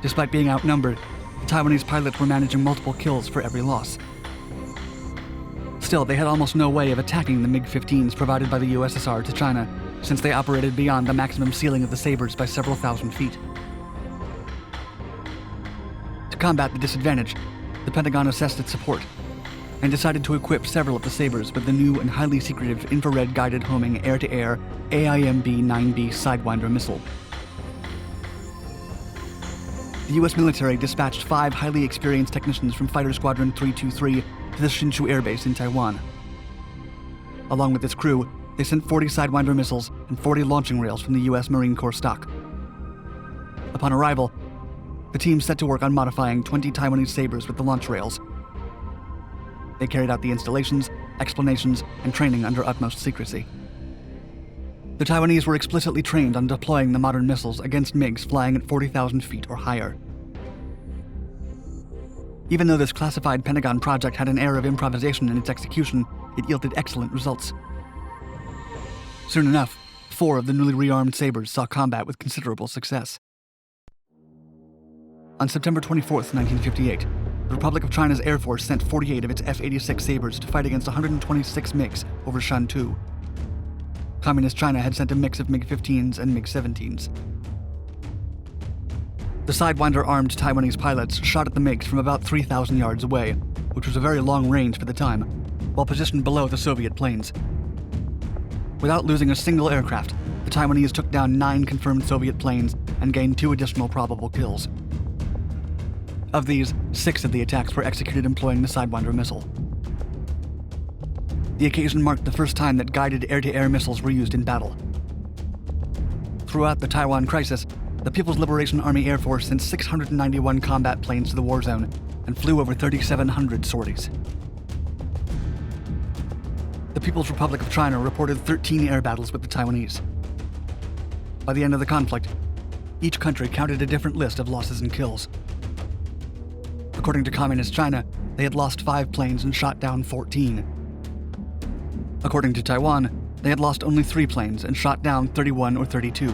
Despite being outnumbered, the Taiwanese pilots were managing multiple kills for every loss. Still, they had almost no way of attacking the MiG-15s provided by the USSR to China, since they operated beyond the maximum ceiling of the Sabres by several thousand feet. To combat the disadvantage, the Pentagon assessed its support and decided to equip several of the Sabres with the new and highly secretive infrared-guided homing air-to-air AIMB-9B Sidewinder missile. The U.S. military dispatched 5 highly experienced technicians from Fighter Squadron 323 to the Hsinchu Air Base in Taiwan. Along with its crew, they sent 40 Sidewinder missiles and 40 launching rails from the U.S. Marine Corps stock. Upon arrival, the team set to work on modifying 20 Taiwanese Sabres with the launch rails. They carried out the installations, explanations, and training under utmost secrecy. The Taiwanese were explicitly trained on deploying the modern missiles against MiGs flying at 40,000 feet or higher. Even though this classified Pentagon project had an air of improvisation in its execution, it yielded excellent results. Soon enough, 4 of the newly rearmed Sabres saw combat with considerable success. On September 24, 1958, the Republic of China's Air Force sent 48 of its F-86 Sabres to fight against 126 MiGs over Shantou. Communist China had sent a mix of MiG-15s and MiG-17s. The Sidewinder-armed Taiwanese pilots shot at the MiGs from about 3,000 yards away, which was a very long range for the time, while positioned below the Soviet planes. Without losing a single aircraft, the Taiwanese took down 9 confirmed Soviet planes and gained 2 additional probable kills. Of these, 6 of the attacks were executed employing the Sidewinder missile. The occasion marked the first time that guided air-to-air missiles were used in battle. Throughout the Taiwan crisis, the People's Liberation Army Air Force sent 691 combat planes to the war zone and flew over 3,700 sorties. The People's Republic of China reported 13 air battles with the Taiwanese. By the end of the conflict, each country counted a different list of losses and kills. According to Communist China, they had lost 5 planes and shot down 14. According to Taiwan, they had lost only 3 planes and shot down 31 or 32.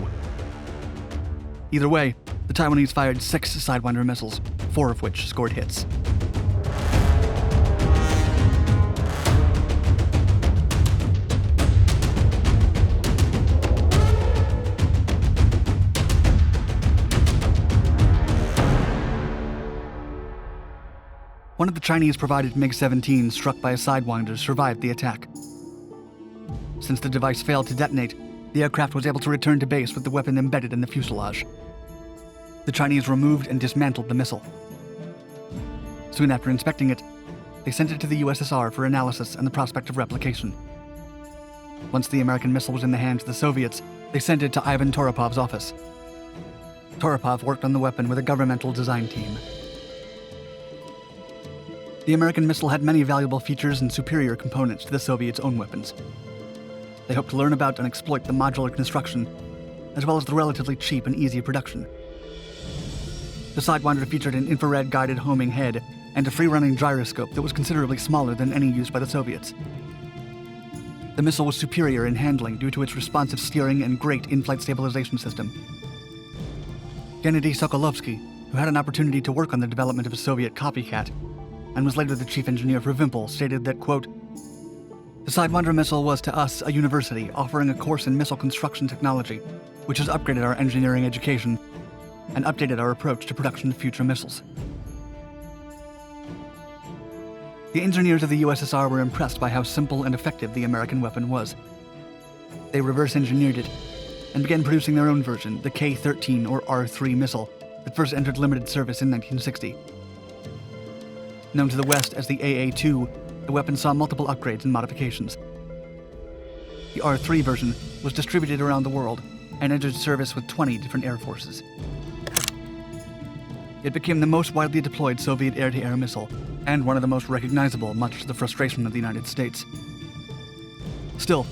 Either way, the Taiwanese fired 6 Sidewinder missiles, 4 of which scored hits. One of the Chinese-provided MiG-17s struck by a Sidewinder survived the attack. Since the device failed to detonate, the aircraft was able to return to base with the weapon embedded in the fuselage. The Chinese removed and dismantled the missile. Soon after inspecting it, they sent it to the USSR for analysis and the prospect of replication. Once the American missile was in the hands of the Soviets, they sent it to Ivan Toropov's office. Toropov worked on the weapon with a governmental design team. The American missile had many valuable features and superior components to the Soviets' own weapons. They hoped to learn about and exploit the modular construction, as well as the relatively cheap and easy production. The Sidewinder featured an infrared-guided homing head and a free-running gyroscope that was considerably smaller than any used by the Soviets. The missile was superior in handling due to its responsive steering and great in-flight stabilization system. Gennady Sokolovsky, who had an opportunity to work on the development of a Soviet copycat, and was later the chief engineer for Wimpel, stated that, quote, "The Sidewinder missile was to us a university offering a course in missile construction technology, which has upgraded our engineering education and updated our approach to production of future missiles." The engineers of the USSR were impressed by how simple and effective the American weapon was. They reverse-engineered it and began producing their own version, the K-13 or R-3 missile, that first entered limited service in 1960. Known to the West as the AA-2, the weapon saw multiple upgrades and modifications. The R-3 version was distributed around the world and entered service with 20 different air forces. It became the most widely deployed Soviet air-to-air missile, and one of the most recognizable, much to the frustration of the United States. Still,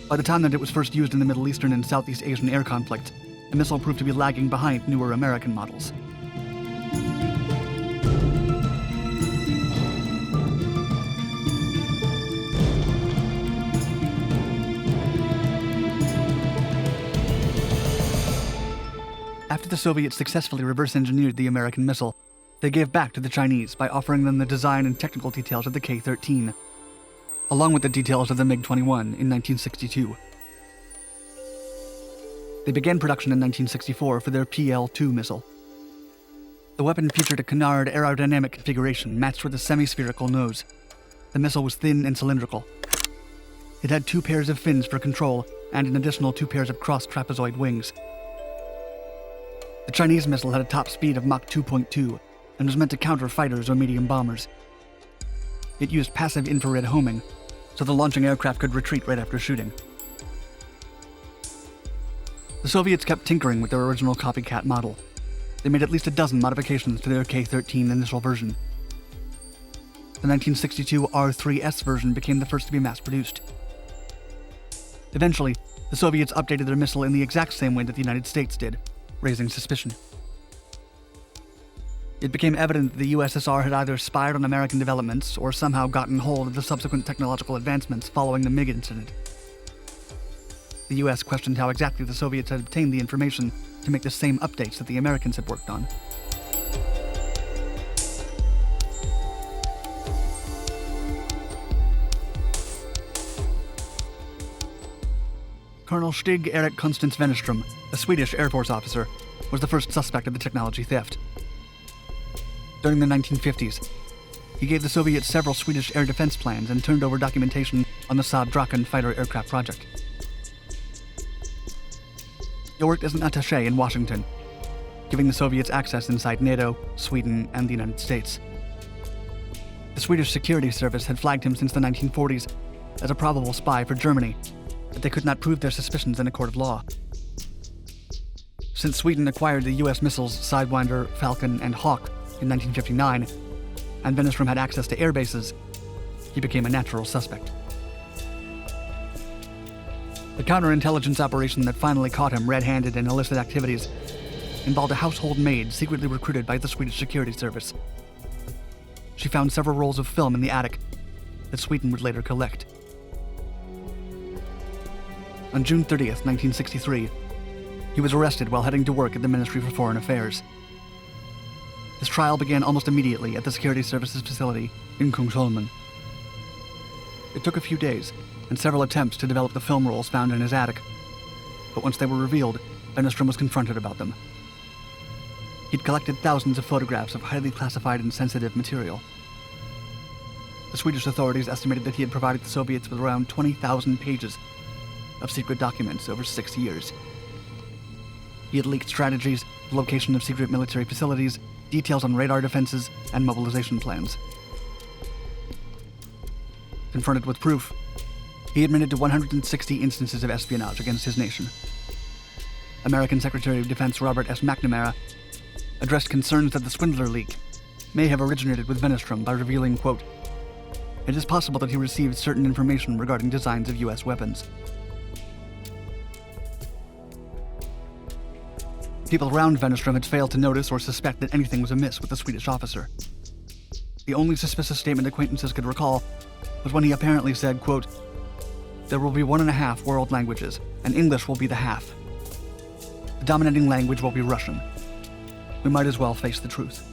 by the time that it was first used in the Middle Eastern and Southeast Asian air conflict, the missile proved to be lagging behind newer American models. After the Soviets successfully reverse-engineered the American missile, they gave back to the Chinese by offering them the design and technical details of the K-13, along with the details of the MiG-21 in 1962. They began production in 1964 for their PL-2 missile. The weapon featured a canard aerodynamic configuration matched with a semi-spherical nose. The missile was thin and cylindrical. It had 2 pairs of fins for control and an additional 2 pairs of cross-trapezoid wings. The Chinese missile had a top speed of Mach 2.2 and was meant to counter fighters or medium bombers. It used passive infrared homing, so the launching aircraft could retreat right after shooting. The Soviets kept tinkering with their original copycat model. They made at least a dozen modifications to their K-13 initial version. The 1962 R-3S version became the first to be mass-produced. Eventually, the Soviets updated their missile in the exact same way that the United States did, raising suspicion. It became evident that the USSR had either spied on American developments or somehow gotten hold of the subsequent technological advancements following the MiG incident. The US questioned how exactly the Soviets had obtained the information to make the same updates that the Americans had worked on. Colonel Stig Erik Konstans Wennerström, a Swedish Air Force officer, was the first suspect of the technology theft. During the 1950s, he gave the Soviets several Swedish air defense plans and turned over documentation on the Saab Draken fighter aircraft project. He worked as an attaché in Washington, giving the Soviets access inside NATO, Sweden, and the United States. The Swedish security service had flagged him since the 1940s as a probable spy for Germany, but they could not prove their suspicions in a court of law. Since Sweden acquired the US missiles Sidewinder, Falcon, and Hawk in 1959, and Wennerström had access to air bases, he became a natural suspect. The counterintelligence operation that finally caught him red-handed in illicit activities involved a household maid secretly recruited by the Swedish security service. She found several rolls of film in the attic that Sweden would later collect. On June 30th, 1963, he was arrested while heading to work at the Ministry for Foreign Affairs. His trial began almost immediately at the security services facility in Kungsholmen. It took a few days and several attempts to develop the film rolls found in his attic, but once they were revealed, Wennerström was confronted about them. He'd collected thousands of photographs of highly classified and sensitive material. The Swedish authorities estimated that he had provided the Soviets with around 20,000 pages of secret documents over 6 years. He had leaked strategies, the location of secret military facilities, details on radar defenses, and mobilization plans. Confronted with proof, he admitted to 160 instances of espionage against his nation. American Secretary of Defense Robert S. McNamara addressed concerns that the Swindler leak may have originated with Wennerström by revealing, quote, "It is possible that he received certain information regarding designs of U.S. weapons." People around Wennerström had failed to notice or suspect that anything was amiss with the Swedish officer. The only suspicious statement acquaintances could recall was when he apparently said, quote, "There will be 1.5 world languages, and English will be the half. The dominating language will be Russian. We might as well face the truth."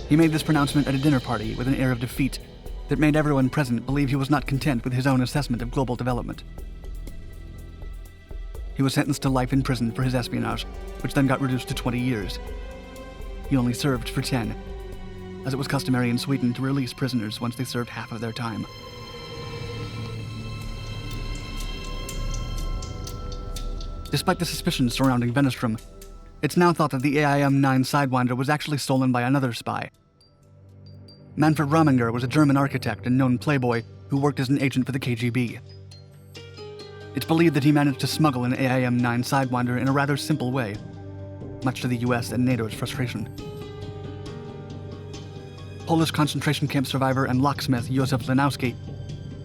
He made this pronouncement at a dinner party with an air of defeat that made everyone present believe he was not content with his own assessment of global development. He was sentenced to life in prison for his espionage, which then got reduced to 20 years. He only served for 10, as it was customary in Sweden to release prisoners once they served half of their time. Despite the suspicions surrounding Wennerström, it's now thought that the AIM-9 Sidewinder was actually stolen by another spy. Manfred Rominger was a German architect and known playboy who worked as an agent for the KGB. It's believed that he managed to smuggle an AIM-9 Sidewinder in a rather simple way, much to the US and NATO's frustration. Polish concentration camp survivor and locksmith Józef Lenowski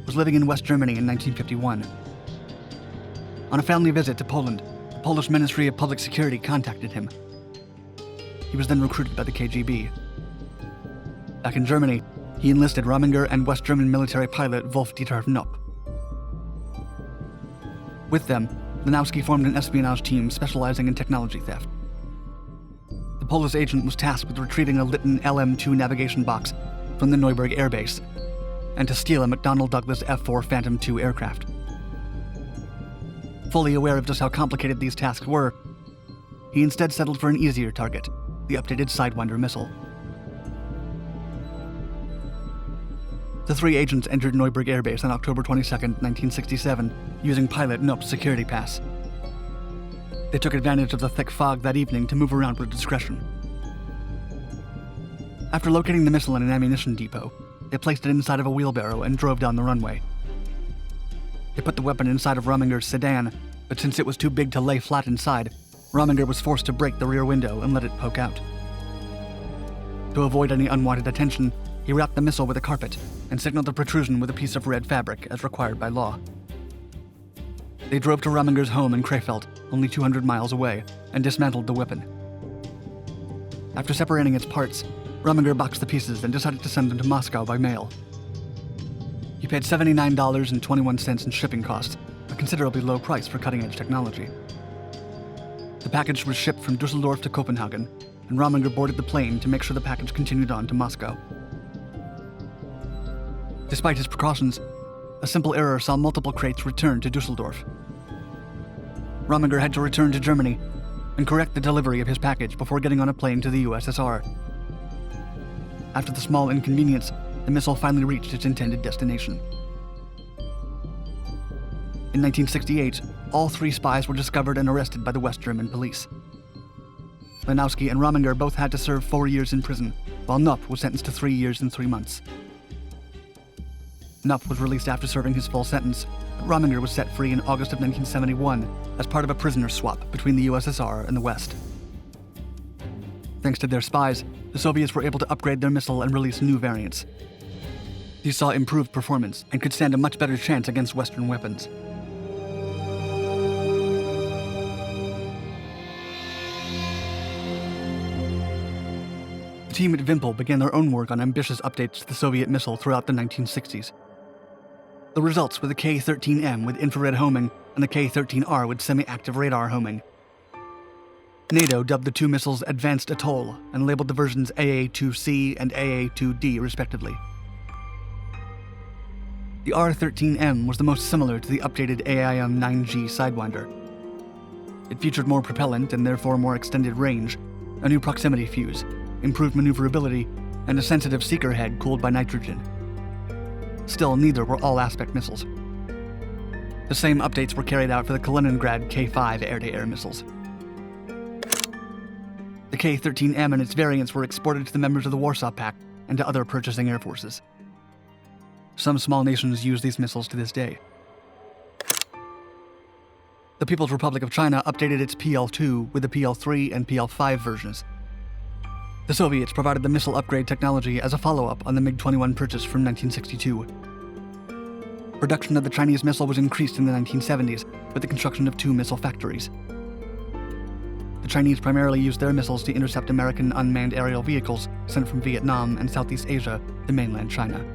was living in West Germany in 1951. On a family visit to Poland, the Polish Ministry of Public Security contacted him. He was then recruited by the KGB. Back in Germany, he enlisted Rominger and West German military pilot Wolf-Dieter Knopp. With them, Lenowski formed an espionage team specializing in technology theft. The Polish agent was tasked with retrieving a Litton LM-2 navigation box from the Neuburg Air Base and to steal a McDonnell Douglas F-4 Phantom II aircraft. Fully aware of just how complicated these tasks were, he instead settled for an easier target, the updated Sidewinder missile. The three agents entered Neuburg Air Base on October 22, 1967, using pilot Knopp's security pass. They took advantage of the thick fog that evening to move around with discretion. After locating the missile in an ammunition depot, they placed it inside of a wheelbarrow and drove down the runway. They put the weapon inside of Rominger's sedan, but since it was too big to lay flat inside, Rominger was forced to break the rear window and let it poke out. To avoid any unwanted attention, he wrapped the missile with a carpet and signaled the protrusion with a piece of red fabric as required by law. They drove to Rominger's home in Krefeld, only 200 miles away, and dismantled the weapon. After separating its parts, Rominger boxed the pieces and decided to send them to Moscow by mail. He He paid $79.21 in shipping costs, a considerably low price for cutting-edge technology. The package was shipped from Dusseldorf to Copenhagen, and Rominger boarded the plane to make sure the package continued on to Moscow. Despite his precautions, a simple error saw multiple crates returned to Dusseldorf. Rominger had to return to Germany and correct the delivery of his package before getting on a plane to the USSR. After the small inconvenience, the missile finally reached its intended destination. In 1968, all 3 spies were discovered and arrested by the West German police. Lanowski and Rominger both had to serve 4 years in prison, while Knupp was sentenced to 3 years and 3 months. Knupp was released after serving his full sentence, but Rominger was set free in August of 1971 as part of a prisoner swap between the USSR and the West. Thanks to their spies, the Soviets were able to upgrade their missile and release new variants. These saw improved performance and could stand a much better chance against Western weapons. The team at Wimpel began their own work on ambitious updates to the Soviet missile throughout the 1960s. The results were the K-13M with infrared homing and the K-13R with semi-active radar homing. NATO dubbed the 2 missiles Advanced Atoll and labeled the versions AA-2C and AA-2D respectively. The R-13M was the most similar to the updated AIM-9G Sidewinder. It featured more propellant and therefore more extended range, a new proximity fuse, improved maneuverability, and a sensitive seeker head cooled by nitrogen. Still, neither were all-aspect missiles. The same updates were carried out for the Kaliningrad K-5 air-to-air missiles. The K-13M and its variants were exported to the members of the Warsaw Pact and to other purchasing air forces. Some small nations use these missiles to this day. The People's Republic of China updated its PL-2 with the PL-3 and PL-5 versions. The Soviets provided the missile upgrade technology as a follow-up on the MiG-21 purchase from 1962. Production of the Chinese missile was increased in the 1970s with the construction of 2 missile factories. The Chinese primarily used their missiles to intercept American unmanned aerial vehicles sent from Vietnam and Southeast Asia to mainland China.